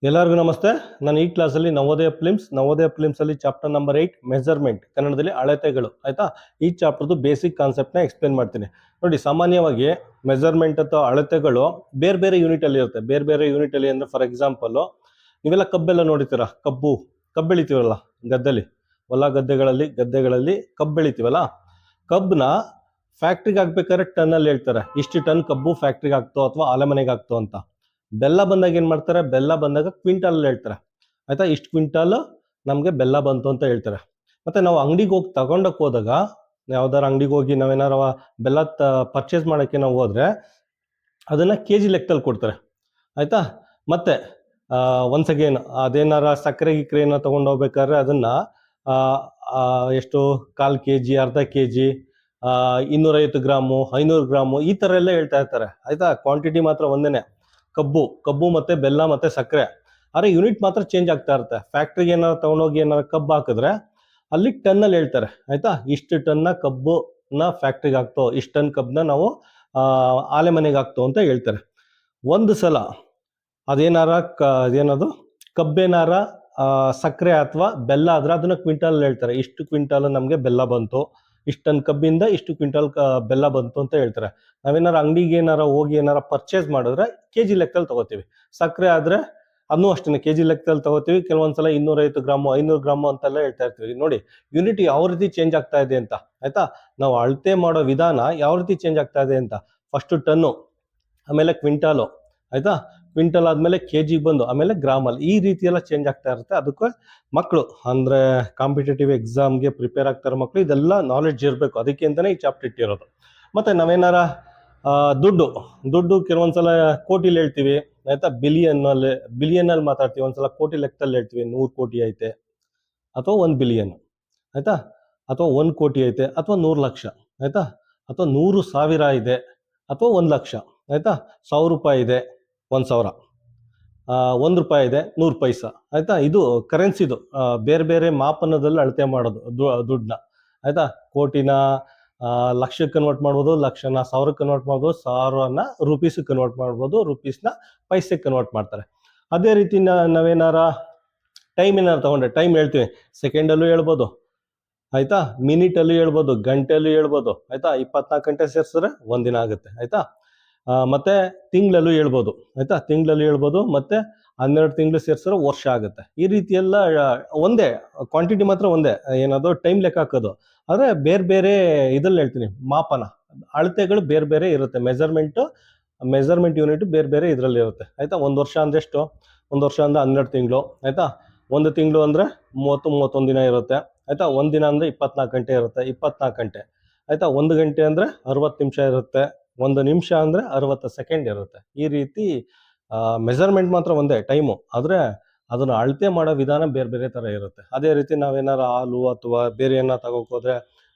ಎಲ್ಲರಿಗೂ ನಮಸ್ತೆ. ನಾನು ಈ ಕ್ಲಾಸಲ್ಲಿ ನವೋದಯ ಫಿಲ್ಮ್ಸಲ್ಲಿ ಚಾಪ್ಟರ್ ನಂಬರ್ 8 ಮೆಜರ್ಮೆಂಟ್, ಕನ್ನಡದಲ್ಲಿ ಅಳತೆಗಳು, ಆಯ್ತಾ. ಈ ಚಾಪ್ಟರ್ದು ಬೇಸಿಕ್ ಕಾನ್ಸೆಪ್ಟ್ನ ಎಕ್ಸ್ಪ್ಲೇನ್ ಮಾಡ್ತೀನಿ. ನೋಡಿ, ಸಾಮಾನ್ಯವಾಗಿ ಮೆಜರ್ಮೆಂಟ್ ಅಥವಾ ಅಳತೆಗಳು ಬೇರೆ ಬೇರೆ ಯೂನಿಟಲ್ಲಿ ಇರುತ್ತೆ. ಬೇರೆ ಬೇರೆ ಯೂನಿಟಲ್ಲಿ ಅಂದರೆ ಫಾರ್ ಎಕ್ಸಾಂಪಲ್ಲು, ನೀವೆಲ್ಲ ಕಬ್ಬೆಲ್ಲ ನೋಡಿರ್ತೀರ. ಕಬ್ಬು ಬೆಳಿತೀವಲ್ಲ ಗದ್ದೆಲಿ, ಗದ್ದೆಗಳಲ್ಲಿ ಕಬ್ಬು ಬೆಳಿತೀವಲ್ಲ. ಕಬ್ಬನ್ನ ಫ್ಯಾಕ್ಟ್ರಿಗೆ ಹಾಕ್ಬೇಕಾದ್ರೆ ಟನ್ನಲ್ಲಿ ಹೇಳ್ತಾರೆ, ಇಷ್ಟು ಟನ್ ಕಬ್ಬು ಫ್ಯಾಕ್ಟ್ರಿಗೆ ಹಾಕ್ತೋ ಅಥವಾ ಆಲೆಮನೆಗೆ ಹಾಕ್ತೋ ಅಂತ. ಬೆಲ್ಲ ಬಂದಾಗ ಏನು ಮಾಡ್ತಾರೆ, ಬೆಲ್ಲ ಬಂದಾಗ ಕ್ವಿಂಟಲ್ ಹೇಳ್ತಾರೆ, ಆಯ್ತಾ. ಇಷ್ಟು ಕ್ವಿಂಟಲ್ ನಮಗೆ ಬೆಲ್ಲ ಬಂತು ಅಂತ ಹೇಳ್ತಾರೆ. ಮತ್ತೆ ನಾವು ಅಂಗಡಿಗೆ ಹೋಗಿ ತಗೊಂಡಕ್ಕೆ ಹೋದಾಗ, ಯಾವ್ದಾರು ಅಂಗಡಿಗೆ ಹೋಗಿ ನಾವೇನಾರ ಬೆಲ್ಲ ಪರ್ಚೇಸ್ ಮಾಡೋಕ್ಕೆ ನಾವು ಹೋದ್ರೆ ಅದನ್ನ ಕೆಜಿ ಲೆಕ್ಕದಲ್ಲಿ ಕೊಡ್ತಾರೆ, ಆಯ್ತಾ. ಮತ್ತೆ ಒನ್ಸ್ ಅಗೇನ್ ಅದೇನಾರ ಸಕ್ಕರೆ ಗಿಕ್ಕರೆ ಏನೋ ತಗೊಂಡು ಹೋಗ್ಬೇಕಾದ್ರೆ ಅದನ್ನ ಎಷ್ಟು 1/4 kg, ಅರ್ಧ kg, 250 ಗ್ರಾಮು, 500 ಗ್ರಾಮು, ಈ ತರ ಎಲ್ಲ ಹೇಳ್ತಾ ಇರ್ತಾರೆ, ಆಯ್ತಾ. ಕ್ವಾಂಟಿಟಿ ಮಾತ್ರ ಒಂದೇನೆ, ಕಬ್ಬು ಮತ್ತೆ ಬೆಲ್ಲ ಮತ್ತೆ ಸಕ್ಕರೆ. ಆದರೆ ಯೂನಿಟ್ ಮಾತ್ರ ಚೇಂಜ್ ಆಗ್ತಾ ಇರುತ್ತೆ. ಫ್ಯಾಕ್ಟ್ರಿಗೆ ಏನಾರು ತಗೊಂಡೋಗಿ ಏನಾರು ಕಬ್ಬು ಹಾಕಿದ್ರೆ ಅಲ್ಲಿ ಟನ್ನಲ್ಲಿ ಹೇಳ್ತಾರೆ, ಆಯ್ತಾ. ಇಷ್ಟು ಟನ್ನ ಕಬ್ಬುನ ಫ್ಯಾಕ್ಟ್ರಿಗೆ ಹಾಕ್ತೋ, ಇಷ್ಟು ಟನ್ ಕಬ್ಬನ್ನ ನಾವು ಆಲೆಮನೆಗೆ ಹಾಕ್ತೋ ಅಂತ ಹೇಳ್ತಾರೆ. ಒಂದು ಸಲ ಅದೇನದು ಕಬ್ಬೇನಾರ ಸಕ್ಕರೆ ಅಥವಾ ಬೆಲ್ಲ ಆದ್ರೆ ಅದನ್ನ ಕ್ವಿಂಟಲ್ ಹೇಳ್ತಾರೆ. ಇಷ್ಟು ಕ್ವಿಂಟಲ್ ನಮಗೆ ಬೆಲ್ಲ ಬಂತು, ಇಷ್ಟು ಟನ್ ಕಬ್ಬಿಂದ ಇಷ್ಟು ಕ್ವಿಂಟಲ್ ಬೆಲ್ಲ ಬಂತು ಅಂತ ಹೇಳ್ತಾರೆ. ನಾವೇನಾರ ಅಂಗಡಿಗೆ ಹೋಗಿ ಪರ್ಚೇಸ್ ಮಾಡಿದ್ರೆ ಕೆಜಿ ಲೆಕ್ಕದಲ್ಲಿ ತಗೋತೀವಿ. ಸಕ್ಕರೆ ಆದ್ರೆ ಅದನ್ನೂ ಅಷ್ಟೇ ಕೆಜಿ ಲೆಕ್ಕದಲ್ಲಿ ತಗೋತೀವಿ. ಕೆಲವೊಂದ್ಸಲ 250 ಗ್ರಾಮು, 500 ಗ್ರಾಮು ಅಂತೆಲ್ಲ ಹೇಳ್ತಾ ಇರ್ತೀವಿ. ನೋಡಿ, ಯೂನಿಟ್ ಯಾವ ರೀತಿ ಚೇಂಜ್ ಆಗ್ತಾ ಇದೆ ಅಂತ, ಆಯ್ತಾ. ನಾವು ಅಳತೆ ಮಾಡೋ ವಿಧಾನ ಯಾವ ರೀತಿ ಚೇಂಜ್ ಆಗ್ತಾ ಇದೆ ಅಂತ. ಫಸ್ಟ್ ಟನ್ನು, ಆಮೇಲೆ ಕ್ವಿಂಟಾಲು, ಆಯ್ತಾ. ಕ್ವಿಂಟಲ್ ಆದ್ಮೇಲೆ ಕೆಜಿ ಬಂದು, ಆಮೇಲೆ ಗ್ರಾಮಲ್ಲಿ, ಈ ರೀತಿ ಎಲ್ಲ ಚೇಂಜ್ ಆಗ್ತಾ ಇರುತ್ತೆ. ಅದಕ್ಕೆ ಮಕ್ಕಳು ಅಂದ್ರೆ ಕಾಂಪಿಟೇಟಿವ್ ಎಕ್ಸಾಮ್ಗೆ ಪ್ರಿಪೇರ್ ಆಗ್ತಾರೆ ಮಕ್ಕಳು, ಇದೆಲ್ಲ ನಾಲೆಡ್ಜ್ ಇರಬೇಕು. ಅದಕ್ಕೆ ಅಂತಾನೆ ಈ ಚಾಪ್ಟರ್ ಇಟ್ಟಿರೋದು. ಮತ್ತೆ ನಾವೇನಾರ ದುಡ್ಡು ಕೆಲವೊಂದ್ಸಲ ಕೋಟಿಲಿ ಹೇಳ್ತೀವಿ, ಆಯ್ತಾ. ಬಿಲಿಯನ್ ಮಾತಾಡ್ತೀವಿ. ಒಂದ್ಸಲ ಕೋಟಿ ಲೆಕ್ಕದಲ್ಲಿ ಹೇಳ್ತೀವಿ, 100 ಕೋಟಿ ಐತೆ ಅಥವಾ 1 ಬಿಲಿಯನ್, ಆಯ್ತಾ. ಅಥವಾ 1 ಕೋಟಿ ಐತೆ ಅಥವಾ 100 ಲಕ್ಷ, ಆಯ್ತಾ. ಅಥವಾ 100,000 ಇದೆ ಅಥವಾ 1 ಲಕ್ಷ, ಆಯ್ತಾ. 1,000 ರೂಪಾಯಿ ಇದೆ, 1,000, 1 ರೂಪಾಯಿ ಇದೆ, 100 ಪೈಸಾ, ಆಯ್ತಾ. ಇದು ಕರೆನ್ಸಿದು ಬೇರೆ ಬೇರೆ ಮಾಪನದಲ್ಲಿ ಅಳತೆ ಮಾಡೋದು ದುಡ್ಡನ್ನ, ಆಯ್ತಾ. ಕೋಟಿನ ಲಕ್ಷಕ್ಕೆ ಕನ್ವರ್ಟ್ ಮಾಡ್ಬೋದು, ಲಕ್ಷನ 1,000ಕ್ಕೆ ಕನ್ವರ್ಟ್ ಮಾಡ್ಬೋದು, 1,000ನ ರುಪೀಸ್ಗೆ ಕನ್ವರ್ಟ್ ಮಾಡ್ಬೋದು, ರುಪೀಸ್ನ ಪೈಸೆಗೆ ಕನ್ವರ್ಟ್ ಮಾಡ್ತಾರೆ. ಅದೇ ರೀತಿ ನಾವೇನಾರ ಟೈಮ್ ಏನಾರು ತಗೊಂಡ್ರೆ ಟೈಮ್ ಹೇಳ್ತೀವಿ, ಸೆಕೆಂಡಲ್ಲೂ ಹೇಳ್ಬೋದು, ಆಯ್ತಾ. ಮಿನಿಟಲ್ಲೂ ಹೇಳ್ಬೋದು, ಗಂಟೆಲ್ಲೂ ಹೇಳ್ಬೋದು, ಆಯ್ತಾ. 24 ಗಂಟೆ ಸೇರಿಸಿದ್ರೆ ಒಂದಿನ ಆಗುತ್ತೆ, ಆಯ್ತಾ. ಮತ್ತೆ ತಿಂಗಳಲ್ಲೂ ಹೇಳ್ಬೋದು, ಆಯ್ತಾ. ತಿಂಗಳಲ್ಲೂ ಹೇಳ್ಬೋದು, ಮತ್ತೆ 12 ತಿಂಗಳು ಸೇರಿಸಿದ್ರೆ ವರ್ಷ ಆಗುತ್ತೆ. ಈ ರೀತಿ ಎಲ್ಲ ಒಂದೇ ಕ್ವಾಂಟಿಟಿ ಮಾತ್ರ ಒಂದೇ, ಏನದು ಟೈಮ್ ಲೆಕ್ಕ ಹಾಕೋದು. ಆದರೆ ಬೇರೆ ಬೇರೆ ಇದ್ರಲ್ಲಿ ಹೇಳ್ತೀನಿ, ಮಾಪನ ಅಳತೆಗಳು ಬೇರೆ ಬೇರೆ ಇರುತ್ತೆ. ಮೆಜರ್ಮೆಂಟ್ ಯೂನಿಟ್ ಬೇರೆ ಬೇರೆ ಇದರಲ್ಲಿ ಇರುತ್ತೆ, ಆಯ್ತಾ. 1 ವರ್ಷ ಅಂದ್ರೆ ಎಷ್ಟು? 1 ವರ್ಷ ಅಂದ್ರೆ 12 ತಿಂಗಳು, ಆಯ್ತಾ. 1 ತಿಂಗಳು ಅಂದ್ರೆ 30-31 ದಿನ ಇರುತ್ತೆ, ಆಯ್ತಾ. 1 ದಿನ ಅಂದ್ರೆ 24 ಗಂಟೆ ಇರುತ್ತೆ, 24 ಗಂಟೆ, ಆಯ್ತಾ. 1 ಗಂಟೆ ಅಂದ್ರೆ 60 ನಿಮಿಷ ಇರುತ್ತೆ, 1 ನಿಮಿಷ ಅಂದ್ರೆ 60 ಸೆಕೆಂಡ್ ಇರುತ್ತೆ. ಈ ರೀತಿ ಮೆಜರ್ಮೆಂಟ್ ಮಾತ್ರ ಒಂದೇ ಟೈಮು, ಆದರೆ ಅದನ್ನ ಅಳತೆ ಮಾಡೋ ವಿಧಾನ ಬೇರೆ ಬೇರೆ ಥರ ಇರುತ್ತೆ. ಅದೇ ರೀತಿ ನಾವೇನಾರ ಹಾಲು ಅಥವಾ ಬೇರೆ ಏನಾರ ತಗೋಕ್ ಹೋದ್ರೆ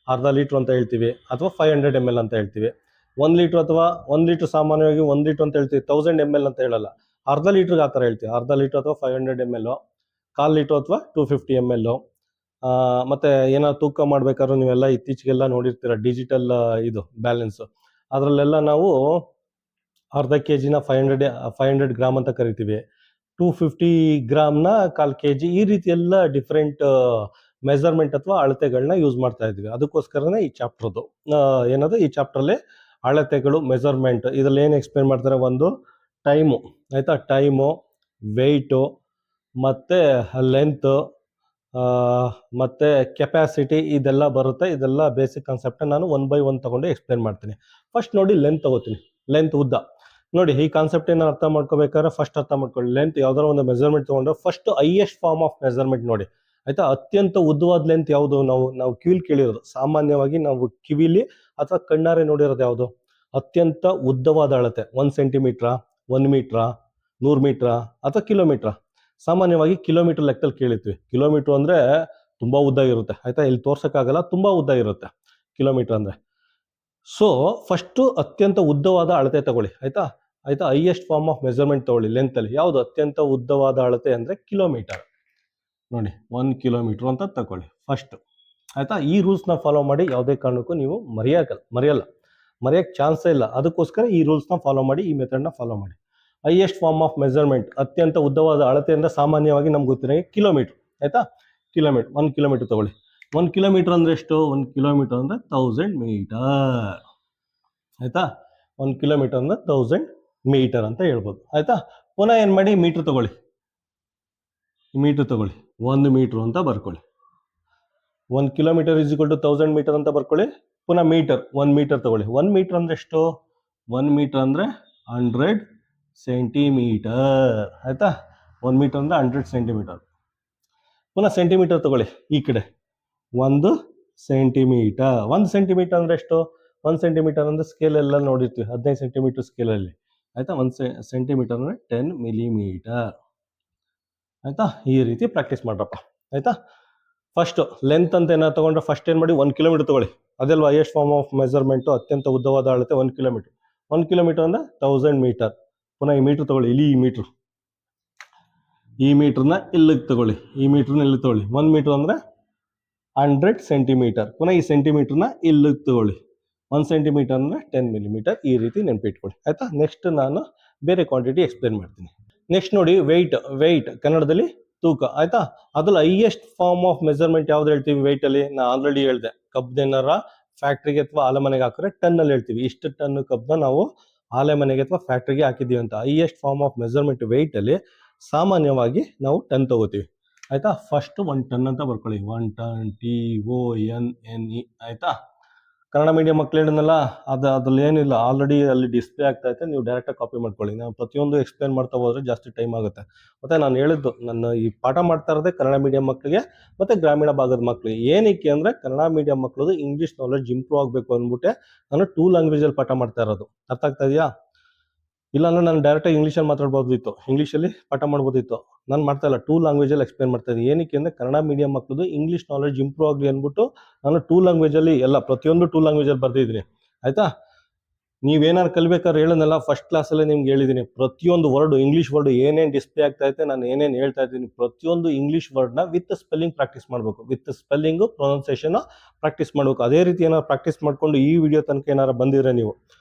ಅರ್ಧ ಲೀಟ್ರ್ ಅಂತ ಹೇಳ್ತೀವಿ, ಅಥವಾ 500 ml ಅಂತ ಹೇಳ್ತೀವಿ. 1 ಲೀಟ್ರ್ ಅಥವಾ 1 ಲೀಟ್ರ್, ಸಾಮಾನ್ಯವಾಗಿ 1 ಲೀಟ್ರ್ ಅಂತ ಹೇಳ್ತೀವಿ, 1000 ml ಅಂತ ಹೇಳಲ್ಲ. ಅರ್ಧ ಲೀಟ್ರಿಗೆ ಆ ಥರ ಹೇಳ್ತೀವಿ, ಅರ್ಧ ಲೀಟ್ರ್ ಅಥವಾ 500 ml, 1/4 ಲೀಟ್ರ್ ಅಥವಾ 250 ml. ಮತ್ತೆ ಏನಾದ್ರು ತೂಕ ಮಾಡ್ಬೇಕಾದ್ರೂ ನೀವೆಲ್ಲ ಇತ್ತೀಚೆಗೆಲ್ಲ ನೋಡಿರ್ತೀರ, ಡಿಜಿಟಲ್ ಇದು ಬ್ಯಾಲೆನ್ಸ್, ಅದರಲ್ಲೆಲ್ಲ ನಾವು ಅರ್ಧ ಕೆಜಿನ 500 ಗ್ರಾಮ್ ಅಂತ ಕರಿತೀವಿ, 250 ಗ್ರಾಮ್ನ 1/4 kg, ಈ ರೀತಿ ಎಲ್ಲ ಡಿಫ್ರೆಂಟ್ ಮೆಜರ್ಮೆಂಟ್ ಅಥವಾ ಅಳತೆಗಳನ್ನ ಯೂಸ್ ಮಾಡ್ತಾ ಇದ್ವಿ. ಅದಕ್ಕೋಸ್ಕರನೇ ಈ ಚಾಪ್ಟರ್ದು ಈ ಚಾಪ್ಟ್ರಲ್ಲಿ ಅಳತೆಗಳು, ಮೆಜರ್ಮೆಂಟ್, ಇದ್ರಲ್ಲಿ ಏನು ಎಕ್ಸ್ಪ್ಲೇನ್ ಮಾಡ್ತಾರೆ, ಒಂದು ಟೈಮು, ಆಯ್ತಾ. ಟೈಮು, ವೆಯ್ಟು, ಮತ್ತೆ ಲೆಂತ್, ಮತ್ತೆ ಕೆಪಾಸಿಟಿ, ಇದೆಲ್ಲ ಬರುತ್ತೆ. ಇದೆಲ್ಲ ಬೇಸಿಕ್ ಕಾನ್ಸೆಪ್ಟ್ ನಾನು 1 by 1 ತಗೊಂಡು ಎಕ್ಸ್ಪ್ಲೇನ್ ಮಾಡ್ತೀನಿ. ಫಸ್ಟ್ ನೋಡಿ, ಲೆಂತ್ ತಗೋತೀನಿ. ಲೆಂತ್, ಉದ್ದ. ನೋಡಿ, ಈ ಕಾನ್ಸೆಪ್ಟ್ ಏನ ಅರ್ಥ ಮಾಡ್ಕೋಬೇಕಾದ್ರೆ ಫಸ್ಟ್ ಅರ್ಥ ಮಾಡ್ಕೊಳ್ಳಿ. ಲೆಂತ್ ಯಾವ್ದಾರ ಒಂದು ಮೆಜರ್ಮೆಂಟ್ ತಗೊಂಡ್ರೆ first highest form of measurement ನೋಡಿ, ಆಯ್ತಾ. ಅತ್ಯಂತ ಉದ್ದವಾದ ಲೆಂತ್ ಯಾವುದು? ನಾವು ಕಿವಿಲಿ ಕೇಳಿರೋದು, ಸಾಮಾನ್ಯವಾಗಿ ನಾವು ಕಿವಿಲಿ ಅಥವಾ ಕಣ್ಣಾರೆ ನೋಡಿರೋದು ಯಾವುದು? ಅತ್ಯಂತ ಉದ್ದವಾದ ಅಳತೆ 1 ಸೆಂಟಿಮೀಟ್ರಾ, 1 ಮೀಟ್ರಾ, 100 ಮೀಟ್ರಾ ಅಥವಾ ಕಿಲೋಮೀಟ್ರಾ? ಸಾಮಾನ್ಯವಾಗಿ ಕಿಲೋಮೀಟರ್ ಲೆಕ್ಕದಲ್ಲಿ ಕೇಳಿರ್ತೀವಿ. ಕಿಲೋಮೀಟರ್ ಅಂದ್ರೆ ತುಂಬಾ ಉದ್ದ ಇರುತ್ತೆ, ಆಯ್ತಾ. ಇಲ್ಲಿ ತೋರ್ಸಕ್ಕಾಗಲ್ಲ, ತುಂಬಾ ಉದ್ದ ಇರುತ್ತೆ ಕಿಲೋಮೀಟರ್ ಅಂದ್ರೆ. ಸೊ ಫಸ್ಟ್ ಅತ್ಯಂತ ಉದ್ದವಾದ ಅಳತೆ ತಗೊಳ್ಳಿ, ಆಯ್ತಾ. ಹೈಯೆಸ್ಟ್ ಫಾರ್ಮ್ ಆಫ್ ಮೆಜರ್ಮೆಂಟ್ ತಗೊಳ್ಳಿ ಲೆಂತ್ ಅಲ್ಲಿ. ಯಾವುದು ಅತ್ಯಂತ ಉದ್ದವಾದ ಅಳತೆ ಅಂದ್ರೆ ಕಿಲೋಮೀಟರ್. ನೋಡಿ, 1 ಕಿಲೋಮೀಟರ್ ಅಂತ ತಗೊಳ್ಳಿ ಫಸ್ಟ್, ಆಯ್ತಾ. ಈ ರೂಲ್ಸ್ನ ಫಾಲೋ ಮಾಡಿ, ಯಾವುದೇ ಕಾರಣಕ್ಕೂ ನೀವು ಮರೆಯಕ್ಕೆ ಚಾನ್ಸೇ ಇಲ್ಲ. ಅದಕ್ಕೋಸ್ಕರ ಈ ರೂಲ್ಸ್ನ ಫಾಲೋ ಮಾಡಿ, ಈ ಮೆಥಡ್ನ ಫಾಲೋ ಮಾಡಿ. ಹೈಯೆಸ್ಟ್ ಫಾರ್ಮ್ ಆಫ್ ಮೆಜರ್ಮೆಂಟ್, ಅತ್ಯಂತ ಉದ್ದವಾದ ಅಳತೆಯಿಂದ ಸಾಮಾನ್ಯವಾಗಿ ನಮ್ಗೆ ಗೊತ್ತಿರೋ ಕಿಲೋಮೀಟರ್. ಆಯ್ತಾ, ಕಿಲೋಮೀಟರ್, 1 ಕಿಲೋಮೀಟರ್ ತಗೊಳ್ಳಿ. 1 ಕಿಲೋಮೀಟರ್ ಅಂದ್ರೆ ಎಷ್ಟು? 1 ಕಿಲೋಮೀಟರ್ ಅಂದ್ರೆ 1000 ಮೀಟರ್. ಆಯ್ತಾ, 1 ಕಿಲೋಮೀಟರ್ ಅಂದ್ರೆ 1000 ಮೀಟರ್ ಅಂತ ಹೇಳ್ಬೋದು. ಆಯ್ತಾ, ಪುನಃ ಏನ್ ಮಾಡಿ, ಮೀಟರ್ ತಗೊಳ್ಳಿ. 1 ಮೀಟರ್ ಅಂತ ಬರ್ಕೊಳ್ಳಿ. 1 kilometre is equal to 1000 metre ಅಂತ ಬರ್ಕೊಳ್ಳಿ. ಪುನಃ ಮೀಟರ್, 1 ಮೀಟರ್ ತಗೊಳ್ಳಿ. 1 ಮೀಟರ್ ಅಂದ್ರೆ ಎಷ್ಟು? 1 ಮೀಟರ್ ಅಂದ್ರೆ 100 ಸೆಂಟಿಮೀಟರ್. ಆಯ್ತಾ, 1 ಮೀಟರ್ ಅಂದ್ರೆ 100 ಸೆಂಟಿಮೀಟರ್. ಪುನಃ ಸೆಂಟಿಮೀಟರ್ ತಗೊಳ್ಳಿ ಈ ಕಡೆ. 1 ಸೆಂಟಿಮೀಟರ್. 1 ಸೆಂಟಿಮೀಟರ್ ಅಂದ್ರೆ ಎಷ್ಟು? 1 ಸೆಂಟಿಮೀಟರ್ ಅಂದ್ರೆ ಸ್ಕೇಲ್ ಎಲ್ಲ ನೋಡಿರ್ತೀವಿ, 15 ಸೆಂಟಿಮೀಟರ್ ಸ್ಕೇಲಲ್ಲಿ. ಆಯ್ತಾ, 1 ಸೆಂಟಿಮೀಟರ್ ಅಂದ್ರೆ 10 ಮಿಲಿಮೀಟರ್. ಆಯ್ತಾ, ಈ ರೀತಿ ಪ್ರಾಕ್ಟೀಸ್ ಮಾಡ್ರಪ್ಪ. ಆಯ್ತಾ, ಫಸ್ಟ್ ಲೆಂತ್ ಅಂತ ಏನಾದ್ರು ತಗೊಂಡ್ರೆ ಫಸ್ಟ್ ಏನ್ ಮಾಡಿ, 1 ಕಿಲೋಮೀಟರ್ ತಗೊಳ್ಳಿ. ಅದೆಲ್ವಾ ಹೈಯೆಸ್ಟ್ ಫಾರ್ಮ್ ಆಫ್ ಮೆಜರ್ಮೆಂಟ್, ಅತ್ಯಂತ ಉದ್ದವಾದ ಅಳತೆ 1 ಕಿಲೋಮೀಟರ್. 1 ಕಿಲೋಮೀಟರ್ ಅಂದ್ರೆ 1000 ಮೀಟರ್. ಪುನಃ ಈ ಮೀಟರ್ ತಗೊಳ್ಳಿ, ಇಲ್ಲಿ ಈ ಮೀಟರ್. ಈ ಮೀಟರ್ನ ಇಲ್ಲಿಗೆ ತಗೊಳ್ಳಿ, ಈ ಮೀಟರ್ನ ಇಲ್ಲಿ ತಗೊಳ್ಳಿ. 1 ಮೀಟರ್ ಅಂದ್ರೆ 100 ಸೆಂಟಿಮೀಟರ್. ಪುನಃ ಈ ಸೆಂಟಿಮೀಟರ್ನ ಇಲ್ಲಿಗೆ ತಗೊಳ್ಳಿ. 1 ಸೆಂಟಿಮೀಟರ್ ಅಂದ್ರೆ 10 ಮಿಲಿಮೀಟರ್. ಈ ರೀತಿ ನೆನ್ಪಿಟ್ಕೊಳ್ಳಿ. ಆಯ್ತಾ, ನೆಕ್ಸ್ಟ್ ನಾನು ಬೇರೆ ಕ್ವಾಂಟಿಟಿ ಎಕ್ಸ್ಪ್ಲೇನ್ ಮಾಡ್ತೀನಿ. ನೆಕ್ಸ್ಟ್ ನೋಡಿ, ವೆಯ್ಟ್ ಕನ್ನಡದಲ್ಲಿ ತೂಕ. ಆಯ್ತಾ, ಅದ್ರಲ್ಲಿ ಹೈಯೆಸ್ಟ್ ಫಾರ್ಮ್ ಆಫ್ ಮೆಜರ್ಮೆಂಟ್ ಯಾವ್ದು ಹೇಳ್ತೀವಿ ವೆಯ್ಟ್ ಅಲ್ಲಿ? ನಾ ಆಲ್ರೆಡಿ ಹೇಳ್ದೆ, ಕಬ್ಬೇನಾರ ಫ್ಯಾಕ್ಟ್ರಿಗೆ ಅಥವಾ ಆಲೆ ಮನೆಗೆ ಹಾಕಿದ್ರೆ ಟನ್ ಅಲ್ಲಿ ಹೇಳ್ತೀವಿ. ಇಷ್ಟು ಟನ್ ಕಬ್ಬನ್ನ ನಾವು ಆಲೆ ಮನೆಗೆ ಅಥವಾ ಫ್ಯಾಕ್ಟ್ರಿಗೆ ಹಾಕಿದೀವಿ ಅಂತ. Highest form of measurement weight ಅಲ್ಲಿ ಸಾಮಾನ್ಯವಾಗಿ ನಾವು ಟನ್ ತಗೋತೀವಿ. ಆಯ್ತಾ, ಫಸ್ಟ್ 1 ಟನ್ ಅಂತ ಬರ್ಕೊಳ್ಳಿ. 1 ಟನ್, TONNE. ಆಯ್ತಾ, ಕನ್ನಡ ಮೀಡಿಯಂ ಮಕ್ಳು ಹೇಳಿದ್ನಲ್ಲ, ಅದ್ರಲ್ಲಿ ಏನಿಲ್ಲ, ಆಲ್ರೆಡಿ ಅಲ್ಲಿ ಡಿಸ್ಪ್ಲೇ ಆಗ್ತಾ ಐತೆ, ನೀವು ಡೈರೆಕ್ಟಾಗಿ ಕಾಪಿ ಮಾಡ್ಕೊಳ್ಳಿ. ನಾನು ಪ್ರತಿಯೊಂದು ಎಕ್ಸ್ಪ್ಲೇನ್ ಮಾಡ್ತಾ ಹೋದ್ರೆ ಜಾಸ್ತಿ ಟೈಮ್ ಆಗುತ್ತೆ. ಮತ್ತೆ ನಾನು ಹೇಳಿದ್ದು, ನನ್ನ ಈ ಪಾಠ ಮಾಡ್ತಾ ಇರೋದೇ ಕನ್ನಡ ಮೀಡಿಯಂ ಮಕ್ಕಳಿಗೆ ಮತ್ತೆ ಗ್ರಾಮೀಣ ಭಾಗದ ಮಕ್ಕಳಿಗೆ. ಏನಕ್ಕೆ ಅಂದ್ರೆ ಕನ್ನಡ ಮೀಡಿಯಂ ಮಕ್ಕಳದು ಇಂಗ್ಲೀಷ್ ನಾಲೆಡ್ಜ್ ಇಂಪ್ರೂವ್ ಆಗಬೇಕು ಅಂದ್ಬಿಟ್ಟೆ ನಾನು 2 ಲ್ಯಾಂಗ್ವೇಜಲ್ಲಿ ಪಾಠ ಮಾಡ್ತಾ ಇರೋದು. ಅರ್ಥ ಆಗ್ತಾ ಇದೆಯಾ? ಇಲ್ಲಾಂದ್ರೆ ನಾನು ಡೈರೆಕ್ಟಾಗಿ ಇಂಗ್ಲೀಷಲ್ಲಿ ಮಾತಾಡ್ಬೋದಿತ್ತು, ಇಂಗ್ಲೀಷಲ್ಲಿ ಪಾಠ ಮಾಡ್ಬೋದಿತ್ತು. ನಾನು ಮಾಡ್ತಾ ಇಲ್ಲ, 2 ಲ್ಯಾಂಗ್ವೇಜಲ್ಲಿ ಎಕ್ಸ್ಪ್ಲೇನ್ ಮಾಡ್ತಾ ಇದ್ದೀನಿ. ಏನಕ್ಕೆ ಅಂದರೆ ಕನ್ನಡ ಮೀಡಿಯಂ ಮಕ್ಕಳದು ಇಂಗ್ಲೀಷ್ ನಾಲೆಡ್ಜ್ ಇಂಪ್ರೂವ್ ಆಗಲಿ ಅಂದ್ಬಿಟ್ಟು ನಾನು 2 ಲ್ಯಾಂಗ್ವೇಜಲ್ಲಿ ಎಲ್ಲ ಪ್ರತಿಯೊಂದು 2 ಲ್ಯಾಂಗ್ವೇಜಲ್ಲಿ ಬರ್ದಿದ್ದೀನಿ. ಆಯ್ತಾ, ನೀವೇನಾರು ಕಲಿಬೇಕಾದ್ರೆ ಹೇಳೋನಲ್ಲ, ಫಸ್ಟ್ ಕ್ಲಾಸಲ್ಲೇ ನಿಮ್ಗೆ ಹೇಳಿದ್ದೀನಿ, ಪ್ರತಿಯೊಂದು ವರ್ಡ್, ಇಂಗ್ಲೀಷ್ ವರ್ಡ್ ಏನೇನು ಡಿಸ್ಪ್ಲೇ ಆಗ್ತಾ ಐತೆ, ನಾನು ಏನೇನು ಹೇಳ್ತಾ ಇದ್ದೀನಿ, ಪ್ರತಿಯೊಂದು ಇಂಗ್ಲೀಷ್ ವರ್ಡ್ನ ವಿತ್ ಸ್ಪೆಲ್ಲಿಂಗ್ ಪ್ರಾಕ್ಟೀಸ್ ಮಾಡಬೇಕು. ವಿತ್ ಸ್ಪೆಲ್ಲಿಂಗು, ಪ್ರೊನೌನ್ಸಿಯೇಷನ್ ಪ್ರಾಕ್ಟೀಸ್ ಮಾಡಬೇಕು. ಅದೇ ರೀತಿ ಏನಾರು ಪ್ರಾಕ್ಟೀಸ್ ಮಾಡಿಕೊಂಡು ಈ ವಿಡಿಯೋ ತನಕ ಏನಾರು ಬಂದಿದ್ರೆ, ನೀವು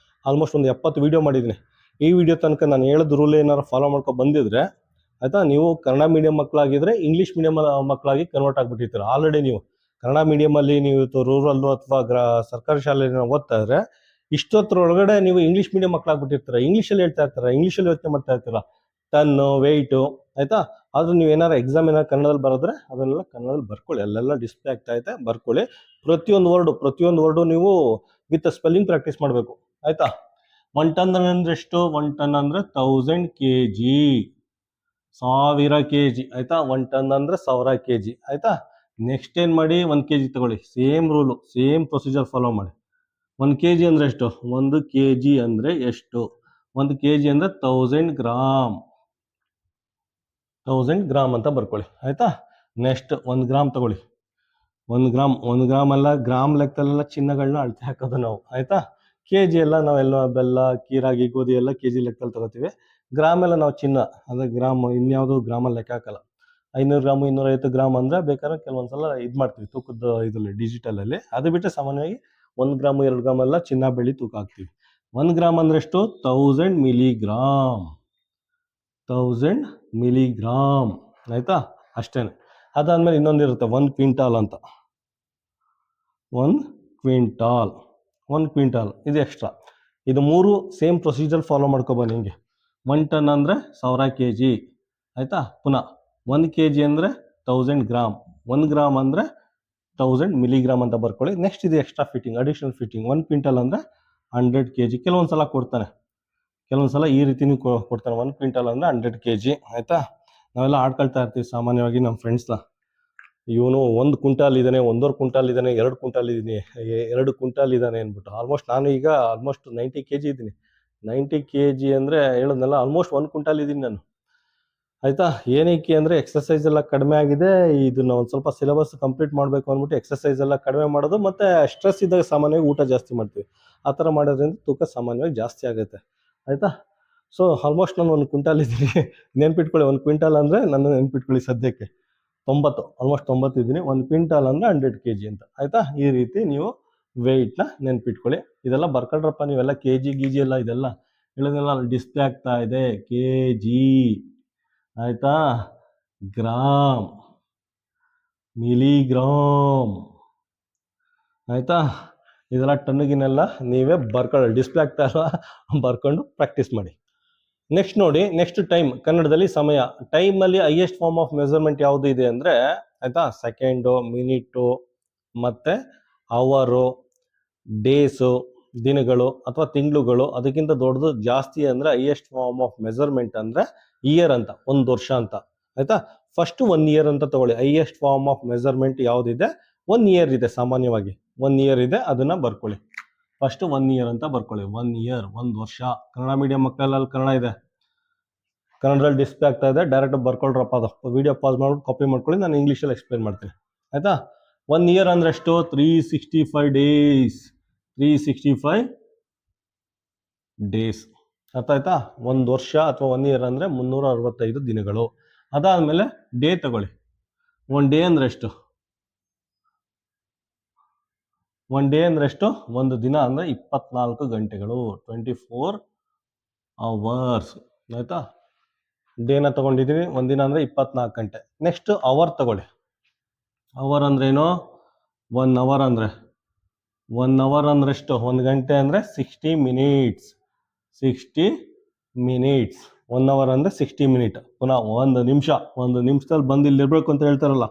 ಆಲ್ಮೋಸ್ಟ್ ಒಂದು 70 ವಿಡಿಯೋ ಮಾಡಿದ್ದೀನಿ, ಈ ವಿಡಿಯೋ ತನಕ ನಾನು ಹೇಳಿದ ರೂಲ್ ಏನಾರು ಫಾಲೋ ಮಾಡ್ಕೊಂಡು ಬಂದಿದ್ರೆ, ಆಯ್ತಾ, ನೀವು ಕನ್ನಡ ಮೀಡಿಯಂ ಮಕ್ಕಳಾಗಿದ್ರೆ ಇಂಗ್ಲೀಷ್ ಮೀಡಿಯಂ ಮಕ್ಕಳಾಗಿ ಕನ್ವರ್ಟ್ ಆಗಿಬಿಟ್ಟಿರ್ತೀರ. ಆಲ್ರೆಡಿ ನೀವು ಕನ್ನಡ ಮೀಡಿಯಮಲ್ಲಿ ನೀವು ರೂರಲ್ಲು ಅಥವಾ ಸರ್ಕಾರಿ ಶಾಲೆಯಲ್ಲಿ ಓದ್ತಾ ಇದ್ರೆ ಇಷ್ಟೊತ್ತರೊಳಗಡೆ ನೀವು ಇಂಗ್ಲೀಷ್ ಮೀಡಿಯಂ ಮಕ್ಕಳಾಗ್ಬಿಟ್ಟಿರ್ತೀರ. ಇಂಗ್ಲೀಷಲ್ಲಿ ಹೇಳ್ತಾ ಇರ್ತೀರ, ಇಂಗ್ಲೀಷಲ್ಲಿ ಯೋಚನೆ ಮಾಡ್ತಾ ಇರ್ತೀರ, ಟನ್ನು, ವೆಯ್ಟು. ಆಯ್ತಾ, ಆದ್ರೂ ನೀವು ಏನಾರು ಎಕ್ಸಾಮ್ ಏನಾರು ಕನ್ನಡದಲ್ಲಿ ಬರೆದ್ರೆ ಅದನ್ನೆಲ್ಲ ಕನ್ನಡದಲ್ಲಿ ಬರ್ಕೊಳ್ಳಿ. ಅಲ್ಲೆಲ್ಲ ಡಿಸ್ಪ್ಲೇ ಆಗ್ತಾ ಐತೆ, ಬರ್ಕೊಳ್ಳಿ. ಪ್ರತಿಯೊಂದು ವರ್ಡು ನೀವು ವಿತ್ ಸ್ಪೆಲ್ಲಿಂಗ್ ಪ್ರಾಕ್ಟೀಸ್ ಮಾಡಬೇಕು. ಆಯ್ತಾ, 1 ಟನ್ ಅಂದ್ರೆ ಎಷ್ಟು? 1 ಟನ್ ಅಂದ್ರೆ 1000 kg, 1000 kg. ಆಯ್ತಾ, 1 ಟನ್ ಅಂದ್ರೆ 1000 kg. ಆಯ್ತಾ, ನೆಕ್ಸ್ಟ್ ಏನ್ ಮಾಡಿ, 1 kg ತಗೊಳ್ಳಿ. Same rule, same procedure follow ಮಾಡಿ. 1 kg ಅಂದ್ರೆ ಎಷ್ಟು? 1 kg ಅಂದ್ರೆ ಎಷ್ಟು? 1 kg ಅಂದ್ರೆ 1000 ಗ್ರಾಮ್. 1000 ಗ್ರಾಮ್ ಅಂತ ಬರ್ಕೊಳ್ಳಿ. ಆಯ್ತಾ, ನೆಕ್ಸ್ಟ್ 1 ಗ್ರಾಮ್ ತಗೊಳ್ಳಿ. 1 ಗ್ರಾಮ್ ಅಲ್ಲ, ಗ್ರಾಮ್ ಲೆಕ್ಕದಲ್ಲೆಲ್ಲ ಚಿನ್ನಗಳನ್ನ ಅಳತೆ ಹಾಕೋದು ನಾವು. ಆಯ್ತಾ, kg ಎಲ್ಲ ನಾವೆಲ್ಲ ಬೆಲ್ಲ, ಕೀರಾಗಿ, ಗೋಧಿ ಎಲ್ಲ kg ಲೆಕ್ಕದಲ್ಲಿ ತಗೋತೀವಿ. ಗ್ರಾಮ್ ಎಲ್ಲ ನಾವು ಚಿನ್ನ ಅಂದ್ರೆ ಗ್ರಾಮ್, ಇನ್ಯಾವುದು ಗ್ರಾಮಲ್ಲಿ ಲೆಕ್ಕ ಹಾಕಲ್ಲ. 500 ಗ್ರಾಮ್, 250 ಗ್ರಾಮ್ ಅಂದ್ರೆ ಬೇಕಾದ್ರೆ ಕೆಲವೊಂದ್ಸಲ ಇದು ಮಾಡ್ತೀವಿ ತೂಕದ ಇದರಲ್ಲಿ, ಡಿಜಿಟಲಲ್ಲಿ. ಅದು ಬಿಟ್ಟರೆ ಸಾಮಾನ್ಯವಾಗಿ 1 ಗ್ರಾಮ್, 2 ಗ್ರಾಮ್ ಎಲ್ಲ ಚಿನ್ನ, ಬೆಳ್ಳಿ ತೂಕ ಹಾಕ್ತೀವಿ. 1 ಗ್ರಾಮ್ ಅಂದ್ರೆ ಎಷ್ಟು? 1000 ಮಿಲಿಗ್ರಾಮ್. 1000 ಮಿಲಿಗ್ರಾಮ್. ಆಯ್ತಾ, ಅಷ್ಟೇನೆ. ಅದಾದ್ಮೇಲೆ ಇನ್ನೊಂದಿರುತ್ತೆ 1 ಕ್ವಿಂಟಾಲ್ ಅಂತ. 1 ಕ್ವಿಂಟಾಲ್, 1 ಕ್ವಿಂಟಾಲ್ ಇದು ಎಕ್ಸ್ಟ್ರಾ. ಇದು 3 ಸೇಮ್ ಪ್ರೊಸೀಜರ್ ಫಾಲೋ ಮಾಡ್ಕೊಬನ್ನಿ ಹಿಂಗೆ. 1 ಟನ್ ಅಂದರೆ 1000 kg. ಆಯಿತಾ, ಪುನಃ 1 kg ಅಂದರೆ 1000 ಗ್ರಾಮ್, 1 ಗ್ರಾಮ್ ಅಂದರೆ 1000 ಮಿಲಿಗ್ರಾಮ್ ಅಂತ ಬರ್ಕೊಳ್ಳಿ. ನೆಕ್ಸ್ಟ್ ಇದು extra fitting, additional fitting. 1 quintal ಅಂದರೆ 100 kg. ಕೆಲವೊಂದು ಸಲ ಕೊಡ್ತಾನೆ, ಕೆಲವೊಂದು ಸಲ ಈ ರೀತಿನೂ ಕೊಡ್ತಾನೆ. 1 ಕ್ವಿಂಟಲ್ ಅಂದರೆ 100 kg. ಆಯಿತಾ, ನಾವೆಲ್ಲ ಆಡ್ಕೊಳ್ತಾ ಇರ್ತೀವಿ ಸಾಮಾನ್ಯವಾಗಿ ನಮ್ಮ ಫ್ರೆಂಡ್ಸ್ನ, ಇವನು 1 ಕ್ವಿಂಟಾಲ್ ಇದ್ದಾನೆ, 1.5 ಕ್ವಿಂಟಾಲ್ ಇದ್ದಾನೆ, 2 ಕ್ವಿಂಟಾಲ್ ಇದ್ದೀನಿ, 2 ಕ್ವಿಂಟಾಲ್ ಇದ್ದಾನೆ ಅಂದ್ಬಿಟ್ಟು. ನಾನು ಈಗ ಆಲ್ಮೋಸ್ಟ್ 90 kg ಇದ್ದೀನಿ. 90 kg ಅಂದರೆ ಹೇಳೋದ್ನಲ್ಲ, ಆಲ್ಮೋಸ್ಟ್ 1 ಕ್ವಿಂಟಾಲ್ ಇದ್ದೀನಿ ನಾನು. ಆಯಿತಾ, ಏನಕ್ಕೆ ಅಂದರೆ ಎಕ್ಸಸೈಸ್ ಎಲ್ಲ ಕಡಿಮೆ ಆಗಿದೆ. ಇದನ್ನು ಒಂದು ಸ್ವಲ್ಪ ಸಿಲೆಬಸ್ ಕಂಪ್ಲೀಟ್ ಮಾಡಬೇಕು ಅಂದ್ಬಿಟ್ಟು ಎಕ್ಸಸೈಸ್ ಎಲ್ಲ ಕಡಿಮೆ ಮಾಡೋದು, ಮತ್ತು ಸ್ಟ್ರೆಸ್ ಇದ್ದಾಗ ಸಾಮಾನ್ಯವಾಗಿ ಊಟ ಜಾಸ್ತಿ ಮಾಡ್ತೀವಿ. ಆ ಥರ ಮಾಡೋದ್ರಿಂದ ತೂಕ ಸಾಮಾನ್ಯವಾಗಿ ಜಾಸ್ತಿ ಆಗುತ್ತೆ. ಆಯಿತಾ, ಸೊ ಆಲ್ಮೋಸ್ಟ್ ನಾನು 1 ಕ್ವಿಂಟಾಲ್ ಇದ್ದೀನಿ. ನೆನ್ಪಿಟ್ಕೊಳ್ಳಿ, 1 ಕ್ವಿಂಟಾಲ್ ಅಂದರೆ ನನ್ನ ನೆನ್ಪಿಟ್ಕೊಳ್ಳಿ ಸದ್ಯಕ್ಕೆ 90, ಆಲ್ಮೋಸ್ಟ್ 90 ಇದ್ದೀನಿ. 1 ಕ್ವಿಂಟಾಲ್ ಅಂದರೆ 100 kg ಅಂತ. ಆಯಿತಾ, ಈ ರೀತಿ ನೀವು ವೆಯ್ಟ್ನ ನೆನ್ಪಿಟ್ಕೊಳ್ಳಿ. ಇದೆಲ್ಲ ಬರ್ಕೊಂಡ್ರಪ್ಪ ನೀವೆಲ್ಲ, kg ಗೀಜಿ ಎಲ್ಲ ಇದೆಲ್ಲ ಹೇಳಿದ್ನಲ್ಲ ಅಲ್ಲಿ ಡಿಸ್ಪ್ಲೇ ಆಗ್ತಾ ಇದೆ ಕೆ ಜಿ, ಆಯ್ತಾ, ಗ್ರಾಮ್, ಮಿಲಿಗ್ರಾಮ್, ಆಯ್ತಾ. ಇದೆಲ್ಲ ಟನ್ಗಿನೆಲ್ಲ ನೀವೇ ಬರ್ಕೊಳ್ಳಿ, ಡಿಸ್ಪ್ಲೇ ಆಗ್ತಾ ಇರೋ ಬರ್ಕೊಂಡು ಪ್ರಾಕ್ಟೀಸ್ ಮಾಡಿ. ನೆಕ್ಸ್ಟ್ ನೋಡಿ, ನೆಕ್ಸ್ಟ್ ಟೈಮ್, ಕನ್ನಡದಲ್ಲಿ ಸಮಯ. ಟೈಮಲ್ಲಿ ಹೈಯೆಸ್ಟ್ ಫಾರ್ಮ್ ಆಫ್ ಮೆಜರ್ಮೆಂಟ್ ಯಾವುದು ಇದೆ ಅಂದರೆ, ಆಯ್ತಾ, ಸೆಕೆಂಡು, ಮಿನಿಟು, ಮತ್ತೆ ಅವರು, ಡೇಸು, ದಿನಗಳು ಅಥವಾ ತಿಂಗಳುಗಳು. ಅದಕ್ಕಿಂತ ದೊಡ್ಡದು ಜಾಸ್ತಿ ಅಂದರೆ ಹೈಯೆಸ್ಟ್ ಫಾರ್ಮ್ ಆಫ್ ಮೆಜರ್ಮೆಂಟ್ ಅಂದರೆ ಇಯರ್ ಅಂತ, ಒಂದು ವರ್ಷ ಅಂತ, ಆಯ್ತಾ. ಫಸ್ಟ್ 1 ಇಯರ್ ಅಂತ ತಗೊಳ್ಳಿ. ಹೈಯೆಸ್ಟ್ ಫಾರ್ಮ್ ಆಫ್ ಮೆಜರ್ಮೆಂಟ್ ಯಾವುದಿದೆ, 1 ಇಯರ್ ಇದೆ. ಸಾಮಾನ್ಯವಾಗಿ 1 ಇಯರ್ ಇದೆ, ಅದನ್ನ ಬರ್ಕೊಳ್ಳಿ. ಫಸ್ಟ್ 1 ಇಯರ್ ಅಂತ ಬರ್ಕೊಳ್ಳಿ. 1 ಇಯರ್, 1 ವರ್ಷ. ಕನ್ನಡ ಮೀಡಿಯಂ ಮಕ್ಕಳಲ್ಲಿ ಕನ್ನಡ ಇದೆ, ಕನ್ನಡದಲ್ಲಿ ಡಿಸ್ಪ್ಲೇ ಆಗ್ತಾ ಇದೆ, ಡೈರೆಕ್ಟ್ ಬರ್ಕೊಳ್ರಪ್ಪ. ಅದು ವಿಡಿಯೋ ಪಾಸ್ ಮಾಡ್ಬಿಟ್ಟು ಕಾಪಿ ಮಾಡ್ಕೊಳ್ಳಿ, ನಾನು ಇಂಗ್ಲೀಷಲ್ಲಿ ಎಕ್ಸ್ಪ್ಲೇನ್ ಮಾಡ್ತೀನಿ, ಆಯ್ತಾ. 1 ಇಯರ್ ಅಂದ್ರೆ ಎಷ್ಟು? 365 ಡೇಸ್. 365 ಡೇಸ್, ಅರ್ಥ ಆಯ್ತಾ. 1 ವರ್ಷ ಅಥವಾ 1 ಇಯರ್ ಅಂದ್ರೆ 365 ದಿನಗಳು. ಅದಾದ್ಮೇಲೆ ಡೇ ತಗೊಳ್ಳಿ. 1 ಡೇ ಅಂದ್ರೆ ಎಷ್ಟು? 1 ಡೇ ಅಂದ್ರೆ ಎಷ್ಟು? 1 ದಿನ ಅಂದ್ರೆ 24 ಗಂಟೆಗಳು, 24 ಅವರ್ಸ್, ಆಯ್ತಾ. ಡೇನ ತಗೊಂಡಿದ್ದೀವಿ, 1 ದಿನ ಅಂದ್ರೆ 24 ಗಂಟೆ. ನೆಕ್ಸ್ಟ್ ಅವರ್ ತಗೊಳ್ಳಿ. ಅವರ್ ಅಂದ್ರೇನು? 1 ಅವರ್ ಅಂದ್ರೆ 1 ಅವರ್ ಅಂದ್ರೆ ಎಷ್ಟು? 1 ಗಂಟೆ ಅಂದ್ರೆ 60 ಮಿನಿಟ್ಸ್. 60 ಮಿನಿಟ್ಸ್. 1 ಅವರ್ ಅಂದ್ರೆ 60 ಮಿನಿಟ್. ಪುನಃ 1 ನಿಮಿಷ. 1 ನಿಮಿಷದಲ್ಲಿ ಬಂದು ಇಲ್ಲಿ ಇರ್ಬೇಕು ಅಂತ ಹೇಳ್ತಾರಲ್ಲ,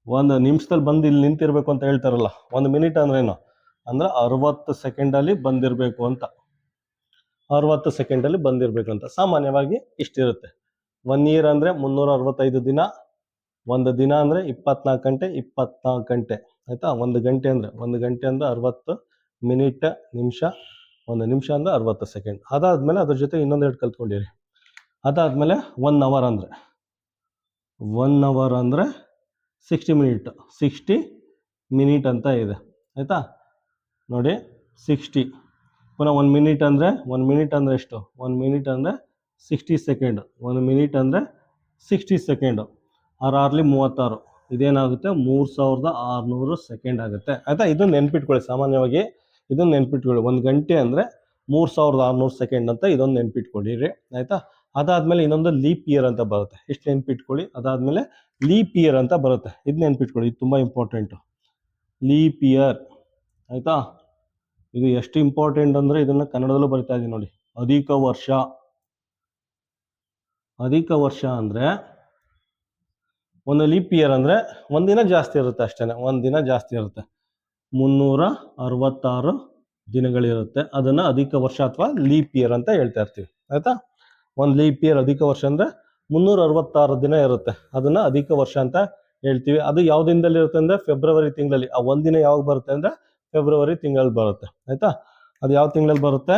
1 ನಿಮಿಷದಲ್ಲಿ ಬಂದು ಇಲ್ಲಿ ನಿಂತಿರ್ಬೇಕು ಅಂತ ಹೇಳ್ತಾರಲ್ಲ. 1 ಮಿನಿಟ್ ಅಂದ್ರೇನು ಅಂದ್ರೆ 60 ಸೆಕೆಂಡಲ್ಲಿ ಬಂದಿರಬೇಕು ಅಂತ. 60 ಸೆಕೆಂಡಲ್ಲಿ ಬಂದಿರಬೇಕು ಅಂತ. ಸಾಮಾನ್ಯವಾಗಿ ಇಷ್ಟಿರುತ್ತೆ. 1 ಇಯರ್ ಅಂದರೆ 365 ದಿನ. 1 ದಿನ ಅಂದರೆ 24 ಗಂಟೆ, 24 ಗಂಟೆ, ಆಯಿತಾ. 1 ಗಂಟೆ ಅಂದರೆ 60 ಮಿನಿಟ್, ನಿಮಿಷ. 1 ನಿಮಿಷ ಅಂದರೆ 60 ಸೆಕೆಂಡ್. ಅದಾದಮೇಲೆ ಅದ್ರ ಜೊತೆ ಇನ್ನೊಂದೆರಡು ಕಲ್ತ್ಕೊಂಡಿರಿ. ಅದಾದಮೇಲೆ 1 ಅವರ್ ಅಂದರೆ 60 ಮಿನಿಟ್. 60 ಮಿನಿಟ್ ಅಂತ ಇದೆ, ಆಯಿತಾ. ನೋಡಿ 60. ಪುನಃ 1 ಮಿನಿಟ್ ಅಂದರೆ 1 ಮಿನಿಟ್ ಅಂದರೆ ಎಷ್ಟು? 1 ಮಿನಿಟ್ ಅಂದರೆ 60 ಸೆಕೆಂಡ್. 1 ಮಿನಿಟ್ ಅಂದರೆ 60 ಸೆಕೆಂಡು. 6×36 ಇದೇನಾಗುತ್ತೆ? 3600 ಸೆಕೆಂಡ್ ಆಗುತ್ತೆ, ಆಯಿತಾ. ಇದನ್ನು ನೆನ್ಪಿಟ್ಕೊಳ್ಳಿ. ಸಾಮಾನ್ಯವಾಗಿ ಇದನ್ನು ನೆನ್ಪಿಟ್ಕೊಳ್ಳಿ. 1 ಗಂಟೆ ಅಂದರೆ 3600 ಸೆಕೆಂಡ್ ಅಂತ ಇದೊಂದು ನೆನ್ಪಿಟ್ಕೊಂಡಿರಿ, ಆಯಿತಾ. ಅದಾದಮೇಲೆ ಇನ್ನೊಂದು ಲೀಪ್ ಇಯರ್ ಅಂತ ಬರುತ್ತೆ. ಇಷ್ಟು ನೆನ್ಪಿಟ್ಕೊಳ್ಳಿ. ಅದಾದಮೇಲೆ ಲೀಪ್ ಇಯರ್ ಅಂತ ಬರುತ್ತೆ, ಇದು ನೆನ್ಪಿಟ್ಕೊಳ್ಳಿ. ಇದು ತುಂಬ ಇಂಪಾರ್ಟೆಂಟು, ಲೀಪ್ ಇಯರ್, ಆಯಿತಾ. ಇದು ಎಷ್ಟು ಇಂಪಾರ್ಟೆಂಟ್ ಅಂದರೆ ಇದನ್ನು ಕನ್ನಡದಲ್ಲೂ ಬರಿತಾ ಇದ್ದೀನಿ ನೋಡಿ. ಅಧಿಕ ವರ್ಷ. ಅಧಿಕ ವರ್ಷ ಅಂದರೆ ಒಂದು ಲೀಪ್ ಇಯರ್ ಅಂದರೆ 1 ದಿನ ಜಾಸ್ತಿ ಇರುತ್ತೆ ಅಷ್ಟೇ. 1 ದಿನ ಜಾಸ್ತಿ ಇರುತ್ತೆ. 366 ದಿನಗಳಿರುತ್ತೆ. ಅದನ್ನು ಅಧಿಕ ವರ್ಷ ಅಥವಾ ಲೀಪ್ ಇಯರ್ ಅಂತ ಹೇಳ್ತಾ ಇರ್ತೀವಿ, ಆಯಿತಾ. ಒಂದು ಲೀಪ್ ಇಯರ್ ಅಧಿಕ ವರ್ಷ ಅಂದರೆ 366 ದಿನ ಇರುತ್ತೆ. ಅದನ್ನು ಅಧಿಕ ವರ್ಷ ಅಂತ ಹೇಳ್ತೀವಿ. ಅದು ಯಾವ ದಿನದಲ್ಲಿ ಇರುತ್ತೆ ಅಂದರೆ ಫೆಬ್ರವರಿ ತಿಂಗಳಲ್ಲಿ. ಆ 1 ದಿನ ಯಾವಾಗ ಬರುತ್ತೆ ಅಂದರೆ ಫೆಬ್ರವರಿ ತಿಂಗಳಲ್ಲಿ ಬರುತ್ತೆ, ಆಯಿತಾ. ಅದು ಯಾವ ತಿಂಗಳಲ್ಲಿ ಬರುತ್ತೆ?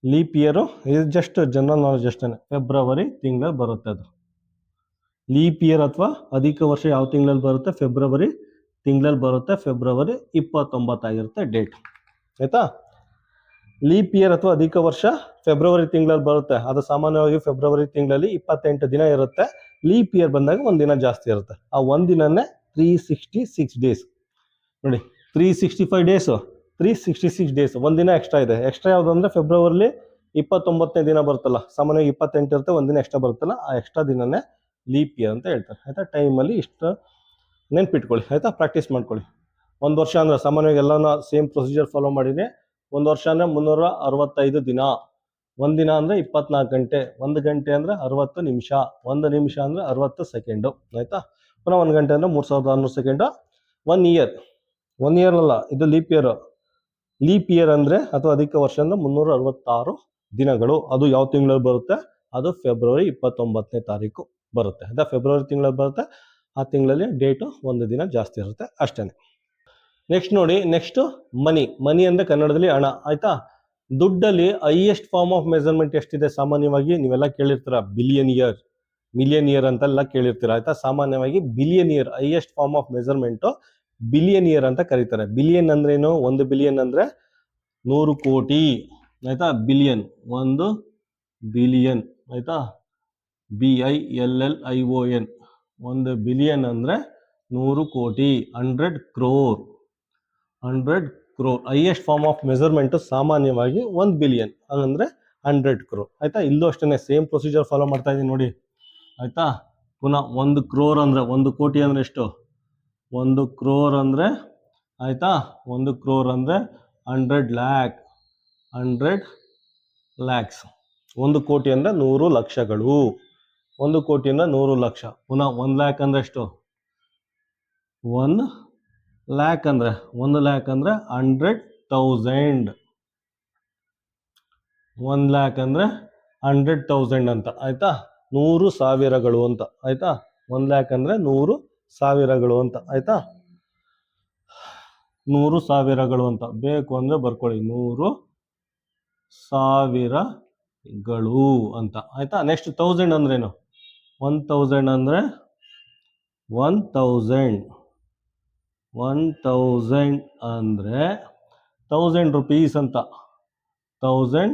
Leap year. ಇದು ಜಸ್ಟ್ ಜನರಲ್ ನಾಲೆಜ್ ಅಷ್ಟೇ. ಫೆಬ್ರವರಿ ತಿಂಗಳಲ್ಲಿ ಬರುತ್ತೆ ಅದು. ಲೀಪ್ ಇಯರ್ ಅಥವಾ ಅಧಿಕ ವರ್ಷ ಯಾವ ತಿಂಗಳಲ್ಲಿ ಬರುತ್ತೆ? ಫೆಬ್ರವರಿ ತಿಂಗಳಲ್ಲಿ ಬರುತ್ತೆ. ಫೆಬ್ರವರಿ 29 ಆಗಿರುತ್ತೆ ಡೇಟ್, ಆಯಿತಾ. ಲೀಪ್ ಇಯರ್ ಅಥವಾ ಅಧಿಕ ವರ್ಷ ಫೆಬ್ರವರಿ ತಿಂಗಳಲ್ಲಿ ಬರುತ್ತೆ. ಅದು ಸಾಮಾನ್ಯವಾಗಿ ಫೆಬ್ರವರಿ ತಿಂಗಳಲ್ಲಿ 28 ದಿನ ಇರುತ್ತೆ. ಲೀಪ್ ಇಯರ್ ಬಂದಾಗ 1 ದಿನ ಜಾಸ್ತಿ ಇರುತ್ತೆ. ಆ 1 ದಿನನೇ 366 ಡೇಸ್. ನೋಡಿ, 365 ಡೇಸು, 366 ಡೇಸ್. 1 ದಿನ ಎಕ್ಸ್ಟ್ರಾ ಇದೆ. ಎಕ್ಸ್ಟ್ರಾ ಯಾವುದು ಅಂದರೆ ಫೆಬ್ರವರಿಲಿ 29ನೇ ದಿನ ಬರುತ್ತಲ್ಲ. ಸಾಮಾನ್ಯವಾಗಿ 28 ಇರುತ್ತೆ, 1 ದಿನ ಎಕ್ಸ್ಟ್ರಾ ಬರುತ್ತಲ್ಲ, ಆ ಎಕ್ಸ್ಟ್ರಾ ದಿನನೇ ಲೀಪ್ ಇಯರ್ ಅಂತ ಹೇಳ್ತಾರೆ, ಆಯಿತಾ. ಟೈಮಲ್ಲಿ ಇಷ್ಟು ನೆನ್ಪಿಟ್ಕೊಳ್ಳಿ, ಆಯಿತಾ. ಪ್ರಾಕ್ಟೀಸ್ ಮಾಡ್ಕೊಳ್ಳಿ. 1 ವರ್ಷ ಅಂದರೆ ಸಾಮಾನ್ಯವಾಗಿ ಎಲ್ಲನೂ ಸೇಮ್ ಪ್ರೊಸೀಜರ್ ಫಾಲೋ ಮಾಡಿದ್ರೆ. 1 ವರ್ಷ ಅಂದರೆ 365 ದಿನ. 1 ದಿನ ಅಂದರೆ 24 ಗಂಟೆ. 1 ಗಂಟೆ ಅಂದರೆ 60 ನಿಮಿಷ. 1 ನಿಮಿಷ ಅಂದರೆ 60 ಸೆಕೆಂಡು, ಆಯಿತಾ. ಪುನಃ 1 ಗಂಟೆ ಅಂದರೆ 3600 ಸೆಕೆಂಡು. 1 ಇಯರ್, 1 ಇಯರ್ ಅಲ್ಲ, ಇದು ಲೀಪ್ ಇಯರ್. ಲೀಪ್ ಇಯರ್ ಅಂದರೆ ಅಥವಾ ಅಧಿಕ ವರ್ಷ ಅಂದರೆ 366 ದಿನಗಳು. ಅದು ಯಾವ ತಿಂಗಳಲ್ಲಿ ಬರುತ್ತೆ? ಅದು ಫೆಬ್ರವರಿ 29ನೇ ತಾರೀಕು ಬರುತ್ತೆ, ಆಯಿತಾ. ಫೆಬ್ರವರಿ ತಿಂಗಳಲ್ಲಿ ಬರುತ್ತೆ. ಆ ತಿಂಗಳಲ್ಲಿ ಡೇಟು 1 ದಿನ ಜಾಸ್ತಿ ಇರುತ್ತೆ, ಅಷ್ಟೇ. ನೆಕ್ಸ್ಟ್ ನೋಡಿ, ನೆಕ್ಸ್ಟ್ ಮನಿ. ಮನಿ ಅಂದರೆ ಕನ್ನಡದಲ್ಲಿ ಹಣ, ಆಯಿತಾ. ದುಡ್ಡಲ್ಲಿ ಹೈಯೆಸ್ಟ್ ಫಾರ್ಮ್ ಆಫ್ ಮೆಜರ್ಮೆಂಟ್ ಎಷ್ಟಿದೆ? ಸಾಮಾನ್ಯವಾಗಿ ನೀವೆಲ್ಲ ಕೇಳಿರ್ತೀರ, ಬಿಲಿಯನ್ ಇಯರ್, ಮಿಲಿಯನ್ ಇಯರ್ ಅಂತೆಲ್ಲ ಕೇಳಿರ್ತೀರ, ಆಯಿತಾ. ಸಾಮಾನ್ಯವಾಗಿ billion year highest form of measurement billion year ಅಂತ ಕರೀತಾರೆ. ಬಿಲಿಯನ್ ಅಂದ್ರೇನು? 1 ಬಿಲಿಯನ್ ಅಂದರೆ 100 ಕೋಟಿ, ಆಯಿತಾ. ಬಿಲಿಯನ್, 1 ಬಿಲಿಯನ್, ಆಯಿತಾ. BILLION. 1 ಬಿಲಿಯನ್ ಅಂದರೆ 100 ಕೋಟಿ. 100 crore. 100 crore. Highest form of measurement ಸಾಮಾನ್ಯವಾಗಿ 1 ಬಿಲಿಯನ್, ಹಂಗಂದ್ರೆ 100 ಕ್ರೋರ್. ಆಯ್ತಾ, ಇಲ್ಲೂ ಅಷ್ಟೇ ಸೇಮ್ ಪ್ರೊಸೀಜರ್ ಫಾಲೋ ಮಾಡ್ತಾ ಇದೀನಿ ನೋಡಿ. ಆಯ್ತಾ, ಪುನಃ 1 ಕ್ರೋರ್ ಅಂದ್ರೆ 1 ಕೋಟಿ ಅಂದ್ರೆ ಎಷ್ಟು? 1 ಕ್ರೋರ್ ಅಂದ್ರೆ ಆಯ್ತಾ, 1 ಕ್ರೋರ್ ಅಂದ್ರೆ 100 ಲ್ಯಾಕ್, 100 ಲ್ಯಾಕ್ಸ್. 1 ಕೋಟಿ ಅಂದ್ರೆ 100 ಲಕ್ಷಗಳು. 1 ಕೋಟಿ ಅಂದ್ರೆ 100 ಲಕ್ಷ. ಪುನಃ 1 ಲ್ಯಾಕ್ ಅಂದ್ರೆ ಎಷ್ಟು? 1 ಲ್ಯಾಕ್ ಅಂದ್ರೆ 100,000. 1 ಲ್ಯಾಕ್ ಅಂದ್ರೆ 100,000 ಅಂತ. ಆಯ್ತಾ, 100 ಸಾವಿರಗಳು ಅಂತ. ಆಯ್ತಾ, 1 ಲ್ಯಾಕ್ ಅಂದ್ರೆ 100 ಸಾವಿರಗಳು ಅಂತ. ಆಯ್ತಾ, 100 ಸಾವಿರಗಳು ಅಂತ ಬೇಕು ಅಂದ್ರೆ ಬರ್ಕೊಳ್ಳಿ, 100 ಸಾವಿರಗಳು ಅಂತ. ಆಯ್ತಾ, ನೆಕ್ಸ್ಟ್ 1000 ಅಂದ್ರೇನು? 1000 ಅಂದ್ರೆ 1000 ಅಂದ್ರೆ 1000 ರುಪೀಸ್ ಅಂತ. 1000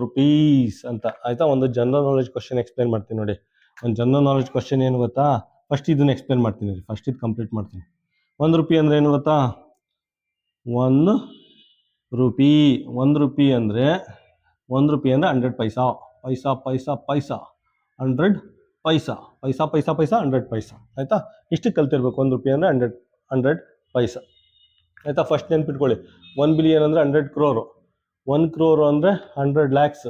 ರುಪೀಸ್ ಅಂತ. ಆಯ್ತಾ, ಒಂದು ಜನರಲ್ ನಾಲೆಜ್ ಕ್ವಶನ್ ಎಕ್ಸ್ಪ್ಲೇನ್ ಮಾಡ್ತೀನಿ ನೋಡಿ. ಒಂದು ಜನರಲ್ ನಾಲೆಜ್ ಕ್ವಶನ್ ಏನು ಗೊತ್ತಾ? ಫಸ್ಟ್ ಇದನ್ನ ಎಕ್ಸ್ಪ್ಲೇನ್ ಮಾಡ್ತೀನಿ, ಫಸ್ಟ್ ಇದು ಕಂಪ್ಲೀಟ್ ಮಾಡ್ತೀನಿ. 1 ರೂಪಿ ಅಂದ್ರೆ ಏನು ಗೊತ್ತಾ? 1 ರೂಪಿ ಅಂದ್ರೆ 1 ರೂಪಿ ಅಂದ್ರೆ 100 ಪೈಸಾ. 100 ಪೈಸಾ 100 ಪೈಸಾ. ಆಯ್ತಾ, ಇಷ್ಟು ಕಲ್ತಿರ್ಬೇಕು. 1 ರೂಪಿ ಅಂದ್ರೆ 100 ಪೈಸಾ. ಆಯ್ತಾ, ಫಸ್ಟ್ ನೆನ್ಪಿಟ್ಕೊಳ್ಳಿ. 1 ಬಿಲಿಯನ್ ಅಂದ್ರೆ 100 ಕ್ರೋರು. 1 ಕ್ರೋರ್ ಅಂದ್ರೆ 100 ಲ್ಯಾಕ್ಸ್.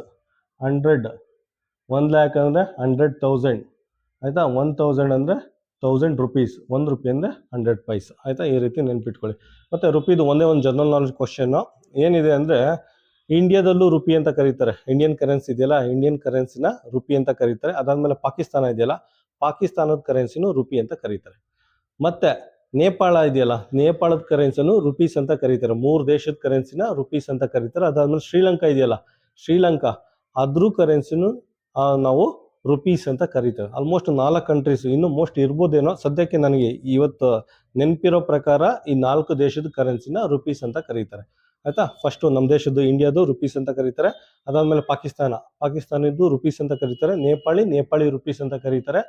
1 ಲ್ಯಾಕ್ ಅಂದ್ರೆ 100,000. ಆಯ್ತಾ, 1000 ಅಂದ್ರೆ 1000 ರುಪೀಸ್. 1 ರೂಪಿ ಅಂದ್ರೆ 100 ಪೈಸಾ. ಆಯ್ತಾ, ಈ ರೀತಿ ನೆನ್ಪಿಟ್ಕೊಳ್ಳಿ. ಮತ್ತೆ ರುಪಿದು ಒಂದೇ ಒಂದು ಜನರಲ್ ನಾಲೆಜ್ ಕ್ವಶನ್ ಏನಿದೆ ಅಂದ್ರೆ, ಇಂಡಿಯಾದಲ್ಲೂ ರುಪಿ ಅಂತ ಕರೀತಾರೆ. ಇಂಡಿಯನ್ ಕರೆನ್ಸಿ ಇದೆಯಲ್ಲ, ಇಂಡಿಯನ್ ಕರೆನ್ಸಿನ ರುಪಿ ಅಂತ ಕರೀತಾರೆ. ಅದಾದ್ಮೇಲೆ ಪಾಕಿಸ್ತಾನ ಇದೆಯಲ್ಲ, ಪಾಕಿಸ್ತಾನದ ಕರೆನ್ಸಿನೂ ರುಪಿ ಅಂತ ಕರೀತಾರೆ. ಮತ್ತೆ ನೇಪಾಳ ಇದೆಯಲ್ಲ, ನೇಪಾಳದ ಕರೆನ್ಸಿನೂ ರುಪೀಸ್ ಅಂತ ಕರೀತಾರೆ. 3 ದೇಶದ ಕರೆನ್ಸಿನ ರುಪೀಸ್ ಅಂತ ಕರೀತಾರೆ. ಅದಾದ್ಮೇಲೆ ಶ್ರೀಲಂಕಾ ಇದೆಯಲ್ಲ, ಶ್ರೀಲಂಕಾ ಅದ್ರೂ ಕರೆನ್ಸಿನೂ ನಾವು ರುಪೀಸ್ ಅಂತ ಕರೀತಾರೆ. ಆಲ್ಮೋಸ್ಟ್ 4 ಕಂಟ್ರೀಸ್, ಇನ್ನು ಮೋಸ್ಟ್ ಇರ್ಬೋದೇನೋ. ಸದ್ಯಕ್ಕೆ ನನಗೆ ಇವತ್ತು ನೆನಪಿರೋ ಪ್ರಕಾರ ಈ 4 ದೇಶದ ಕರೆನ್ಸಿನ ರುಪೀಸ್ ಅಂತ ಕರೀತಾರೆ. ಆಯ್ತಾ, ಫಸ್ಟ್ ನಮ್ಮ ದೇಶದ್ದು ಇಂಡಿಯಾದು ರುಪೀಸ್ ಅಂತ ಕರೀತಾರೆ. ಅದಾದ್ಮೇಲೆ ಪಾಕಿಸ್ತಾನದ್ದು ರುಪೀಸ್ ಅಂತ ಕರೀತಾರೆ. ನೇಪಾಳಿ ರುಪೀಸ್ ಅಂತ ಕರೀತಾರೆ.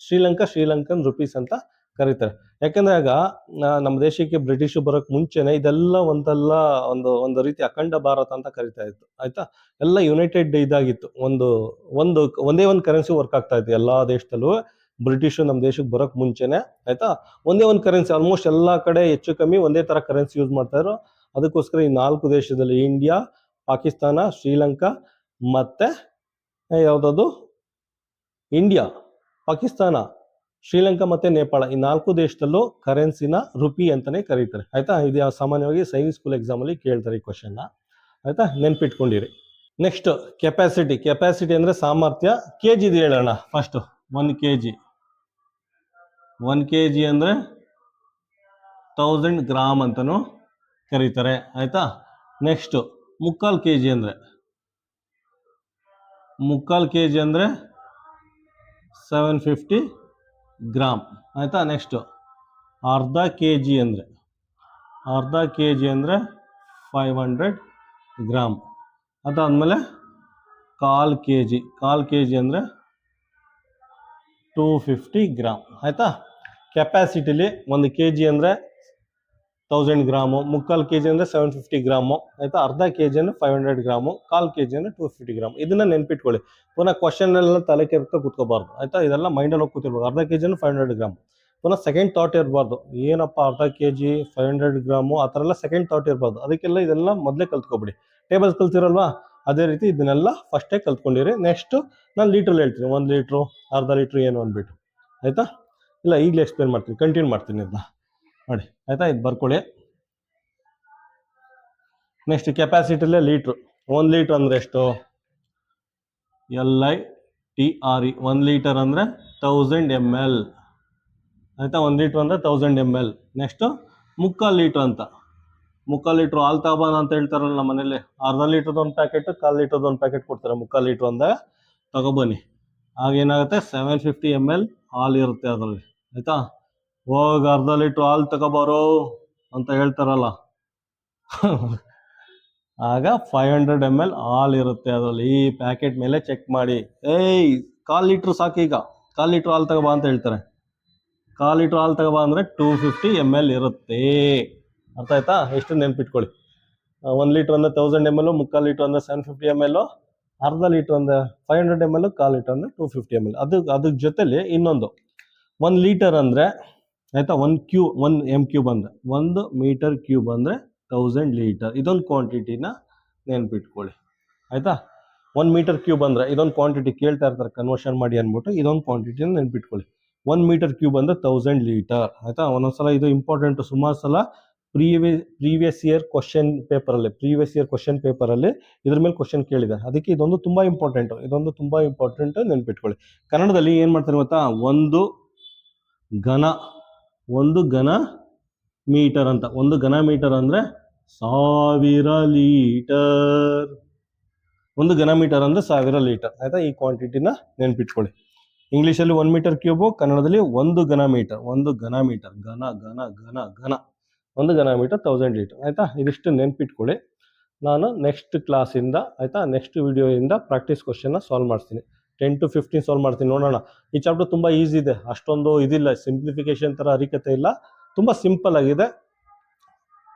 ಶ್ರೀಲಂಕನ್ ರುಪೀಸ್ ಅಂತ ಕರೀತಾರೆ. ಯಾಕಂದ್ರೆ ಆಗ ನಮ್ಮ ದೇಶಕ್ಕೆ ಬ್ರಿಟಿಷ್ ಬರೋಕ್ ಮುಂಚೆನೆ ಇದೆಲ್ಲ ಒಂದು ರೀತಿ ಅಖಂಡ ಭಾರತ ಅಂತ ಕರೀತಾ ಇತ್ತು. ಆಯ್ತಾ, ಎಲ್ಲ ಯುನೈಟೆಡ್ ಇದಾಗಿತ್ತು. ಒಂದೇ ಒಂದು ಕರೆನ್ಸಿ ವರ್ಕ್ ಆಗ್ತಾ ಇತ್ತು ಎಲ್ಲಾ ದೇಶದಲ್ಲೂ. ಬ್ರಿಟಿಷ್ ನಮ್ಮ ದೇಶಕ್ಕೆ ಬರೋಕ್ ಮುಂಚೆನೆ ಆಯ್ತಾ, ಒಂದೇ ಒಂದು ಕರೆನ್ಸಿ, ಆಲ್ಮೋಸ್ಟ್ ಎಲ್ಲಾ ಕಡೆ ಹೆಚ್ಚು ಕಮ್ಮಿ ಒಂದೇ ತರ ಕರೆನ್ಸಿ ಯೂಸ್ ಮಾಡ್ತಾ ಇದ್ರು. ಅದಕ್ಕೋಸ್ಕರ ಈ 4 ದೇಶದಲ್ಲಿ ಇಂಡಿಯಾ, ಪಾಕಿಸ್ತಾನ, ಶ್ರೀಲಂಕಾ ಮತ್ತೆ ಯಾವ್ದದು, ಇಂಡಿಯಾ, ಪಾಕಿಸ್ತಾನ, ಶ್ರೀಲಂಕಾ ಮತ್ತೆ ನೇಪಾಳ, ಈ 4 ದೇಶದಲ್ಲೂ ಕರೆನ್ಸಿನ ರುಪಿ ಅಂತಾನೆ ಕರೀತಾರೆ. ಆಯ್ತಾ, ಇದು ಸಾಮಾನ್ಯವಾಗಿ ಸೈನಿಕ್ ಸ್ಕೂಲ್ ಎಕ್ಸಾಮ್ ಅಲ್ಲಿ ಕೇಳ್ತಾರೆ ಈ ಕ್ವಶನ್. ಆಯ್ತಾ, ನೆನ್ಪಿಟ್ಕೊಂಡಿರಿ. ನೆಕ್ಸ್ಟ್ ಕೆಪಾಸಿಟಿ ಅಂದ್ರೆ ಸಾಮರ್ಥ್ಯ. ಕೆಜಿ ಹೇಳೋಣ ಫಸ್ಟ್. 1 ಕೆಜಿ ಅಂದ್ರೆ 1000 ಗ್ರಾಮ್ ಅಂತಾನು ಕರೀತಾರೆ. ಆಯ್ತಾ, ನೆಕ್ಸ್ಟ್ ಮುಕ್ಕಾಲ್ ಕೆಜಿ ಅಂದ್ರೆ 750 ಗ್ರಾಮ್. ಆಯ್ತಾ, ನೆಕ್ಸ್ಟ್ ಅರ್ಧ ಕೆಜಿ ಅಂದ್ರೆ 500 ಗ್ರಾಮ್. ಅದಾದ್ಮೇಲೆ ಕಾಲ್ ಕೆಜಿ ಅಂದ್ರೆ 250 ಗ್ರಾಮ್. ಆಯ್ತಾ, ಕೆಪಾಸಿಟಿಲಿ 1 ಕೆಜಿ ಅಂದ್ರೆ 1000 ಗ್ರಾಮು, ಮುಕ್ಕಾಲ್ ಕೆಜಿ ಅಂದ್ರೆ 750 ಗ್ರಾಮು. ಆಯ್ತಾ, ಅರ್ಧ ಕೆಜಿ ಅಂದ್ರೆ 500 ಗ್ರಾಮು, ಕಾಲ್ ಕೆಜಿ ಅಂದ್ರೆ 250 ಗ್ರಾಮ್. ಇದನ್ನ ನೆನ್ಪಿಟ್ಕೊಳ್ಳಿ. ಪುನಃ ಕ್ವಶನ್ ಎಲ್ಲ ತಲೆ ಕೆರ್ತಾ ಕೂತ್ಕೋಬಾರ್ದು. ಆಯ್ತಾ, ಇದೆಲ್ಲ ಮೈಂಡಲ್ಲಿ ಹೋಗಿ ಕೂತಿರ್ಬೋದು. ಅರ್ಧ ಕೆಜಿ ಅಂದ್ರೆ 500 ಗ್ರಾಮ್. ಪುನಃ ಸೆಕೆಂಡ್ ಥಾಟ್ ಇರಬಾರ್ದು, ಏನಪ್ಪ ಅರ್ಧ ಕೆಜಿ 500 ಗ್ರಾಮು, ಆ ಥರ ಎಲ್ಲ ಸೆಕೆಂಡ್ ಥಾಟ್ ಇರಬಾರ್ದು. ಇದೆಲ್ಲ ಮೊದಲೇ ಕಲ್ತ್ಕೊಬಿಡಿ. ಟೇಬಲ್ಸ್ ಕಲ್ತಿರಲ್ವಾ, ಅದೇ ರೀತಿ ಇದನ್ನೆಲ್ಲ ಫಸ್ಟೇ ಕಲ್ತ್ಕೊಂಡಿರಿ. ನೆಕ್ಸ್ಟ್ ನಾನು ಲೀಟ್ರಲ್ಲಿ ಹೇಳ್ತೀನಿ, 1 ಲೀಟ್ರು, ಅರ್ಧ ಲೀಟ್ರು ಏನು ಅಂದ್ಬಿಟ್ಟು. ಆಯ್ತಾ, ಇಲ್ಲ ಈಗಲೇ ಎಕ್ಸ್ಪ್ಲೇನ್ ಮಾಡ್ತೀನಿ, ಕಂಟಿನ್ಯೂ ಮಾಡ್ತೀನಿ ಇದನ್ನ ನೋಡಿ. ಆಯ್ತಾ, ಇದು ಬರ್ಕೊಳ್ಳಿ. Next ಕೆಪಾಸಿಟಿಲೇ litre. 1 ಲೀಟರ್ ಅಂದ್ರೆ ಎಷ್ಟು? LITRE. 1 ಲೀಟರ್ ಅಂದ್ರೆ 1000 ml. ಆಯ್ತಾ, 1 ಲೀಟರ್ ಅಂದ್ರೆ 1000 ml. ನೆಕ್ಸ್ಟ್ ಮುಕ್ಕಾಲ್ ಲೀಟರ್ ಅಂತ. ಮುಕ್ಕಾಲ್ ಲೀಟರ್ ಹಾಲು ತಗೋಬಾನ ಅಂತ ಹೇಳ್ತಾರಲ್ಲ ನಮ್ಮ ಮನೇಲಿ, ಅರ್ಧ ಲೀಟರ್ದು ಒಂದು ಪ್ಯಾಕೆಟ್, ಕಾಲ್ ಲೀಟರ್ದು ಒಂದು ಪ್ಯಾಕೆಟ್ ಕೊಡ್ತಾರೆ. ಮುಕ್ಕಾಲ್ ಲೀಟರ್ ಅಂದಾಗ ತಗೊಬನ್ನಿ. ಆಗೇನಾಗುತ್ತೆ, 750 ml ಹಾಲು ಇರುತ್ತೆ ಅದರಲ್ಲಿ. ಆಯ್ತಾ, ಹೋಗ ಅರ್ಧ ಲೀಟರ್ ಹಾಲು ತಗೋಬಾರೋ ಅಂತ ಹೇಳ್ತಾರಲ್ಲ, ಆಗ 500 ml ಹಾಲು ಇರುತ್ತೆ ಅದರಲ್ಲಿ. ಈ ಪ್ಯಾಕೆಟ್ ಮೇಲೆ ಚೆಕ್ ಮಾಡಿ, ಕಾಲ್ ಲೀಟ್ರ್ ಸಾಕು, ಈಗ ಕಾಲ್ ಲೀಟ್ರ್ ಹಾಲು ತಗೋಬಾ ಅಂತ ಹೇಳ್ತಾರೆ. ಕಾಲು ಲೀಟ್ರ್ ಹಾಲು ತಗೋಬಾ ಅಂದರೆ 250 ml ಇರುತ್ತೆ. ಅರ್ಥ ಆಯ್ತಾ? ಎಷ್ಟು ನೆನ್ಪಿಟ್ಕೊಳ್ಳಿ. 1 ಲೀಟ್ರ್ ಅಂದರೆ 1000 ml, ಮುಕ್ಕಾಲು ಲೀಟ್ರ್ ಅಂದರೆ 750 ml, ಅರ್ಧ ಲೀಟ್ರ್ ಅಂದರೆ 500 ml, ಕಾಲು ಲೀಟ್ರ್ ಅಂದರೆ 250 ml. ಅದ್ರ ಜೊತೆಲಿ ಇನ್ನೊಂದು 1 ಲೀಟರ್ ಅಂದರೆ ಆಯಿತಾ, 1 m³ ಅಂದರೆ 1 ಮೀಟರ್ ಕ್ಯೂಬ್ ಅಂದರೆ 1000 ಲೀಟರ್. ಇದೊಂದು ಕ್ವಾಂಟಿಟಿನ ನೆನ್ಪಿಟ್ಕೊಳ್ಳಿ ಆಯಿತಾ. 1 ಮೀಟರ್ ಕ್ಯೂಬ್ ಅಂದರೆ ಇದೊಂದು ಕ್ವಾಂಟಿಟಿ ಕೇಳ್ತಾ ಇರ್ತಾರೆ ಕನ್ವರ್ಷನ್ ಮಾಡಿ ಅಂದ್ಬಿಟ್ಟು, ಇದೊಂದು ಕ್ವಾಂಟಿಟಿನ ನೆನ್ಪಿಟ್ಕೊಳ್ಳಿ. 1 ಮೀಟರ್ ಕ್ಯೂಬ್ ಅಂದರೆ 1000 ಲೀಟರ್ ಆಯಿತಾ. ಒಂದೊಂದ್ಸಲ ಇದು ಇಂಪಾರ್ಟೆಂಟು, ಸುಮಾರು ಸಲ ಪ್ರೀವಿಯಸ್ ಇಯರ್ ಕ್ವಶನ್ ಪೇಪರಲ್ಲಿ ಇದ್ರ ಮೇಲೆ ಕ್ವಶನ್ ಕೇಳಿದೆ. ಅದಕ್ಕೆ ಇದೊಂದು ತುಂಬ ಇಂಪಾರ್ಟೆಂಟು, ನೆನ್ಪಿಟ್ಕೊಳ್ಳಿ. ಕನ್ನಡದಲ್ಲಿ ಏನು ಮಾಡ್ತಾರೆ ಗೊತ್ತಾ, ಒಂದು ಘನ ಮೀಟರ್ ಅಂತ. 1 ಘನ ಮೀಟರ್ ಅಂದರೆ 1000 ಲೀಟರ್. 1 ಘನ ಮೀಟರ್ ಅಂದರೆ 1000 ಲೀಟರ್ ಆಯಿತಾ. ಈ ಕ್ವಾಂಟಿಟಿನ ನೆನ್ಪಿಟ್ಕೊಳ್ಳಿ. ಇಂಗ್ಲೀಷಲ್ಲಿ 1 ಮೀಟರ್ ಕ್ಯೂಬು, ಕನ್ನಡದಲ್ಲಿ 1 ಘನ ಮೀಟರ್. ಘನ 1 ಘನ ಮೀಟರ್ 1000 ಲೀಟರ್ ಆಯಿತಾ. ಇದಿಷ್ಟು ನೆನ್ಪಿಟ್ಕೊಳ್ಳಿ. ನಾನು ನೆಕ್ಸ್ಟ್ ಕ್ಲಾಸಿಂದ ಆಯಿತಾ, ನೆಕ್ಸ್ಟ್ ವಿಡಿಯೋಯಿಂದ ಪ್ರಾಕ್ಟೀಸ್ ಕ್ವಶನ್ನ ಸಾಲ್ವ್ ಮಾಡ್ತೀನಿ. 10 to 15 ಸಾಲ್ವ್ ಮಾಡ್ತೀನಿ, ನೋಡೋಣ. ಈ ಚಾಪ್ಟರ್ ತುಂಬ ಈಸಿ ಇದೆ, ಅಷ್ಟೊಂದು ಇದಿಲ್ಲ, ಸಿಂಪ್ಲಿಫಿಕೇಶನ್ ಥರ ಅರಿಕತೆ ಇಲ್ಲ, ತುಂಬ ಸಿಂಪಲ್ ಆಗಿದೆ.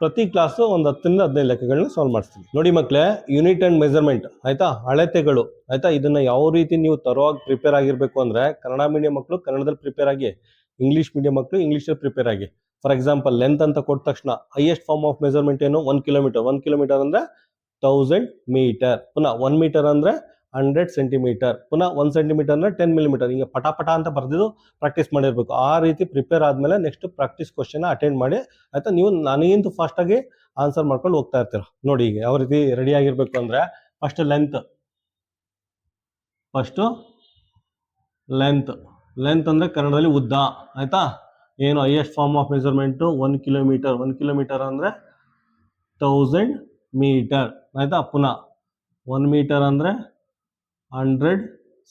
ಪ್ರತಿ ಕ್ಲಾಸು ಒಂದು 10 ರಿಂದ 15 ಲೆಕ್ಕಗಳನ್ನ ಸಾಲ್ವ್ ಮಾಡಿಸ್ತೀನಿ. ನೋಡಿ ಮಕ್ಕಳೇ, ಯೂನಿಟ್ ಆ್ಯಂಡ್ ಮೆಜರ್ಮೆಂಟ್ ಆಯಿತಾ, ಅಳತೆಗಳು ಆಯಿತಾ. ಇದನ್ನು ಯಾವ ರೀತಿ ನೀವು ತರೋವಾಗಿ ಪ್ರಿಪೇರ್ ಆಗಿರಬೇಕು ಅಂದರೆ, ಕನ್ನಡ ಮೀಡಿಯಂ ಮಕ್ಕಳು ಕನ್ನಡದಲ್ಲಿ ಪ್ರಿಪೇರ್ ಆಗಿ, ಇಂಗ್ಲೀಷ್ ಮೀಡಿಯಂ ಮಕ್ಕಳು ಇಂಗ್ಲೀಷಲ್ಲಿ ಪ್ರಿಪೇರ್ ಆಗಿ. ಫಾರ್ ಎಕ್ಸಾಂಪಲ್, ಲೆಂತ್ ಅಂತ ಕೊಟ್ಟ ತಕ್ಷಣ ಹೈಯೆಸ್ಟ್ ಫಾರ್ಮ್ ಆಫ್ ಮೆಜರ್ಮೆಂಟ್ ಏನು? 1 ಕಿಲೋಮೀಟರ್. 1 ಕಿಲೋಮೀಟರ್ ಅಂದರೆ 1000 ಮೀಟರ್. ಪುನಃ 1 ಮೀಟರ್ ಅಂದರೆ 100 ಸೆಂಟಿಮೀಟರ್. ಪುನಃ 1 ಸೆಂಟಿಮೀಟರ್ ಅಂದರೆ 10 ಮಿಲಿಮೀಟರ್. ಹಿಂಗೆ ಪಟ ಅಂತ ಬರೆದಿದ್ದು ಪ್ರಾಕ್ಟೀಸ್ ಮಾಡಿರಬೇಕು. ಆ ರೀತಿ ಪ್ರಿಪೇರ್ ಆದಮೇಲೆ ನೆಕ್ಸ್ಟ್ ಪ್ರಾಕ್ಟೀಸ್ ಕ್ವಶನ್ನ ಅಟೆಂಡ್ ಮಾಡಿ ಆಯಿತಾ. ನೀವು ನನಗಿಂತ ಫಾಸ್ಟಾಗಿ ಆನ್ಸರ್ ಮಾಡ್ಕೊಂಡು ಹೋಗ್ತಾ ಇರ್ತೀರ. ನೋಡಿ ಈಗ ಯಾವ ರೀತಿ ರೆಡಿ ಆಗಿರಬೇಕು ಅಂದರೆ, ಫಸ್ಟು ಲೆಂತ್ ಅಂದರೆ ಕನ್ನಡದಲ್ಲಿ ಉದ್ದ ಆಯಿತಾ. ಏನು highest form of measurement 1 kilometre. 1 kilometre ಅಂದರೆ 1000 ಮೀಟರ್ ಆಯಿತಾ. ಪುನಃ 1 ಮೀಟರ್ ಅಂದರೆ 100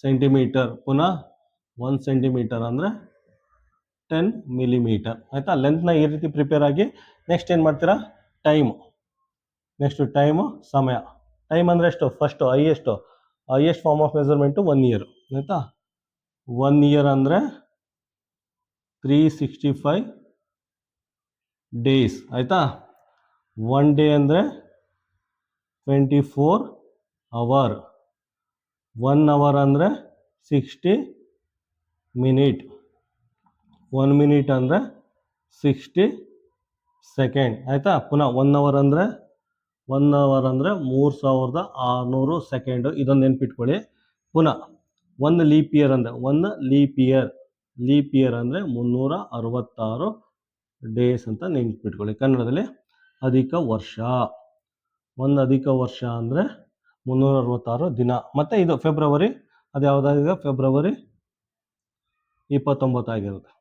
ಸೆಂಟಿಮೀಟರ್. ಪುನಃ 1 ಸೆಂಟಿಮೀಟರ್ ಅಂದರೆ 10 ಮಿಲಿಮೀಟರ್ ಆಯಿತಾ. ಲೆಂತ್ನ ಈ ರೀತಿ ಪ್ರಿಪೇರ್ ಆಗಿ ನೆಕ್ಸ್ಟ್ ಏನು ಮಾಡ್ತೀರಾ, ಟೈಮು ಸಮಯ. ಟೈಮ್ ಅಂದರೆ ಎಷ್ಟು? First highest form of measurement 1 year ಆಯಿತಾ. 1 ಇಯರ್ ಅಂದರೆ 365 ಡೇಸ್ ಆಯಿತಾ. 1 ಡೇ ಅಂದರೆ 24 ಅವರ್. 1 ಅವರ್ ಅಂದರೆ 60 ಮಿನಿಟ್. 1 ಮಿನಿಟ್ ಅಂದರೆ 60 ಸೆಕೆಂಡ್ ಆಯಿತಾ. ಪುನಃ 1 ಅವರ್ ಅಂದರೆ 3600 ಸೆಕೆಂಡು. ಇದೊಂದು ನೆನ್ಪಿಟ್ಕೊಳ್ಳಿ. ಪುನಃ 1 ಲೀಪ್ ಇಯರ್ ಅಂದರೆ ಲೀಪ್ ಇಯರ್ ಅಂದರೆ 366 ಡೇಸ್ ಅಂತ ನೆನ್ಪಿಟ್ಕೊಳ್ಳಿ. ಕನ್ನಡದಲ್ಲಿ ಅಧಿಕ ವರ್ಷ. 1 ಅಧಿಕ ವರ್ಷ ಅಂದರೆ 366 ದಿನ. ಮತ್ತು ಇದು ಫೆಬ್ರವರಿ, ಅದು ಯಾವುದಾಗಿದೆ? ಫೆಬ್ರವರಿ 29 ಆಗಿರುತ್ತೆ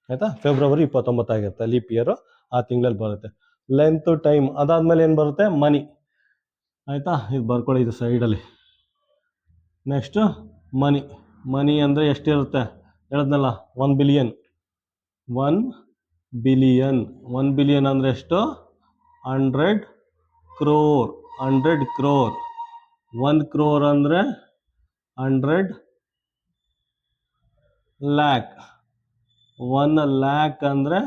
ಆಯಿತಾ. ಫೆಬ್ರವರಿ 29 ಆಗಿರುತ್ತೆ ಲೀಪ್ ಇಯರು, ಆ ತಿಂಗಳಲ್ಲಿ ಬರುತ್ತೆ. ಲೆಂತು, ಟೈಮ್ ಅದಾದಮೇಲೆ ಏನು ಬರುತ್ತೆ? ಮನಿ ಆಯಿತಾ. ಇದು ಬರ್ಕೊಳ್ಳಿ ಇದು ಸೈಡಲ್ಲಿ. ನೆಕ್ಸ್ಟು ಮನಿ ಅಂದರೆ ಎಷ್ಟಿರುತ್ತೆ ಹೇಳಿದ್ನಲ್ಲ, 1 ಬಿಲಿಯನ್. 1 ಬಿಲಿಯನ್ ಅಂದರೆ ಎಷ್ಟು? 100 ಕ್ರೋರ್. 1 ಕ್ರೋರ್ ಅಂದರೆ 100 ಲ್ಯಾಕ್. 1 ಲ್ಯಾಕ್ ಅಂದರೆ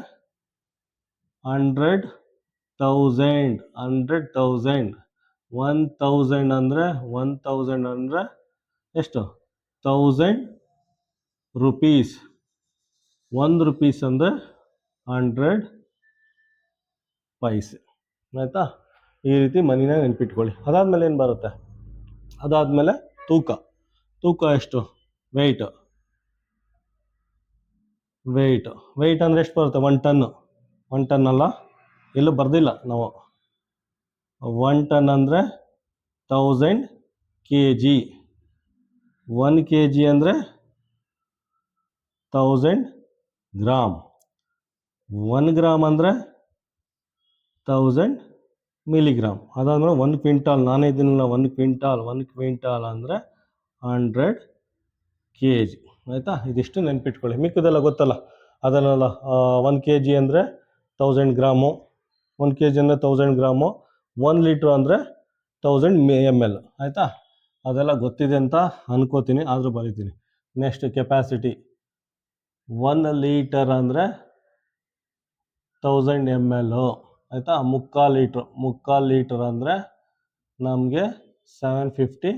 100,000. 1000 ಅಂದರೆ ಎಷ್ಟು? 1000 ರುಪೀಸ್. 1 ರುಪೀಸ್ ಅಂದರೆ 100 ಪೈಸೆ ಆಯಿತಾ. ಈ ರೀತಿ ಮನಿನ ನೆನ್ಪಿಟ್ಕೊಳ್ಳಿ. ಅದಾದಮೇಲೆ ಏನು ಬರುತ್ತೆ? ಅದಾದಮೇಲೆ ತೂಕ ಎಷ್ಟು? ವೆಯ್ಟ್ ಅಂದರೆ ಎಷ್ಟು ಬರುತ್ತೆ? 1 ಟನ್ನು. 1 ಟನ್ ಅಲ್ಲ, ಎಲ್ಲೂ ಬರ್ದಿಲ್ಲ ನಾವು. 1 ಟನ್ ಅಂದರೆ 1000 kg. 1 kg ಅಂದರೆ 1000 ಗ್ರಾಮ್. 1 ಗ್ರಾಮ್ ಅಂದರೆ 1000 ಮಿಲಿಗ್ರಾಮ್. ಅದಾದಮೇಲೆ 1 ಕ್ವಿಂಟಾಲ್. ನಾನೇ ಇದ್ದೀನಲ್ಲ, 1 ಕ್ವಿಂಟಾಲ್ ಅಂದರೆ 100 kg ಆಯಿತಾ. ಇದಿಷ್ಟು ನೆನ್ಪಿಟ್ಕೊಳ್ಳಿ. ಮಿಕ್ಕಿದೆಲ್ಲ ಗೊತ್ತಲ್ಲ, ಅದನ್ನೆಲ್ಲ 1 kg ಅಂದರೆ 1000 ಗ್ರಾಮು. 1 kg ಅಂದರೆ 1000 ಗ್ರಾಮು. 1 ಲೀಟ್ರ್ ಅಂದರೆ 1000 ml ಆಯಿತಾ. ಅದೆಲ್ಲ ಗೊತ್ತಿದೆ ಅಂತ ಅನ್ಕೋತೀನಿ, ಆದರೂ ಬರೀತೀನಿ. ನೆಕ್ಸ್ಟ್ ಕೆಪಾಸಿಟಿ 1 ಲೀಟರ್ ಅಂದರೆ 1000 ml ಆಯಿತಾ. ಮುಕ್ಕಾಲು ಲೀಟರ್ ಅಂದರೆ ನಮಗೆ 750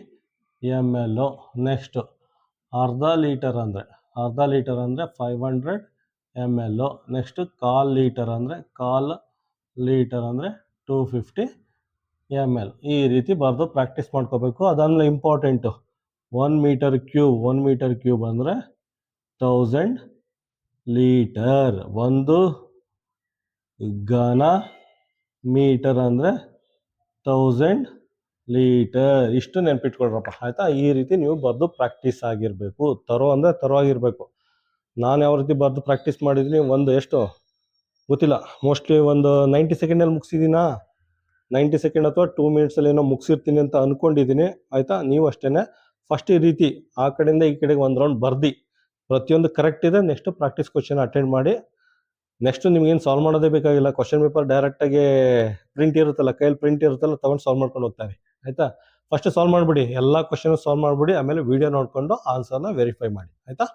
ml. ನೆಕ್ಸ್ಟು ಅರ್ಧ ಲೀಟರ್ ಅಂದರೆ 500 ml. ನೆಕ್ಸ್ಟು ಕಾಲು ಲೀಟರ್ ಅಂದರೆ 250 ml. ಈ ರೀತಿ ಬರೆದು ಪ್ರಾಕ್ಟೀಸ್ ಮಾಡ್ಕೋಬೇಕು. ಅದಾದಮೇಲೆ ಇಂಪಾರ್ಟೆಂಟು 1 ಮೀಟರ್ ಕ್ಯೂಬ್ ಅಂದರೆ 1000 ಲೀಟರ್. 1 ಘನ ಮೀಟರ್ ಅಂದರೆ 1000 ಲೀಟರ್. ಇಷ್ಟು ನೆನ್ಪಿಟ್ಕೊಳ್ರಪ್ಪ ಆಯಿತಾ. ಈ ರೀತಿ ನೀವು ಬರೆದು ಪ್ರಾಕ್ಟೀಸ್ ಆಗಿರಬೇಕು. ತರೋ ಆಗಿರಬೇಕು. ನಾನು ಯಾವ ರೀತಿ ಬರೆದು ಪ್ರಾಕ್ಟೀಸ್ ಮಾಡಿದ್ದೀನಿ ಎಷ್ಟು ಗೊತ್ತಿಲ್ಲ, ಮೋಸ್ಟ್ಲಿ ಒಂದು 90 ಸೆಕೆಂಡಲ್ಲಿ ಮುಗಿಸಿದ್ದೀನಾ, 90 ಸೆಕೆಂಡ್ ಅಥವಾ 2 ಮಿನಿಟ್ಸಲ್ಲಿ ಏನೋ ಮುಗಿಸಿರ್ತೀನಿ ಅಂತ ಅಂದ್ಕೊಂಡಿದ್ದೀನಿ ಆಯಿತಾ. ನೀವು ಅಷ್ಟೇ ಫಸ್ಟ್ ಈ ರೀತಿ ಆ ಕಡೆಯಿಂದ ಈ ಕಡೆಗೆ ಒಂದು ರೌಂಡ್ ಬರ್ದು ಪ್ರತಿಯೊಂದು ಕರೆಕ್ಟ್ ಇದೆ. ನೆಕ್ಸ್ಟ್ ಪ್ರಾಕ್ಟೀಸ್ ಕ್ವಶನ್ ಅಟೆಂಡ್ ಮಾಡಿ. ನೆಕ್ಸ್ಟ್ ನಿಮ್ಗೇನು ಸಾಲ್ವ್ ಮಾಡೋದೇ ಬೇಕಾಗಿಲ್ಲ. ಕ್ವಶನ್ ಪೇಪರ್ ಡೈರೆಕ್ಟಾಗಿ ಪ್ರಿಂಟ್ ಇರುತ್ತಲ್ಲ, ಕೈಯಲ್ಲಿ ಪ್ರಿಂಟ್ ಇರುತ್ತಲ್ಲ, ತೊಗೊಂಡು ಸಾಲ್ವ್ ಮಾಡ್ಕೊಂಡು ಹೋಗ್ತಾರೆ ಆಯಿತಾ. ಫಸ್ಟ್ ಸಾಲ್ವ್ ಮಾಡಿಬಿಡಿ, ಎಲ್ಲ ಕ್ವಶನ್ ಸಾಲ್ವ್ ಮಾಡಿಬಿಡಿ. ಆಮೇಲೆ ವಿಡಿಯೋ ನೋಡಿಕೊಂಡು ಆನ್ಸರ್ನ ವೆರಿಫೈ ಮಾಡಿ ಆಯಿತಾ.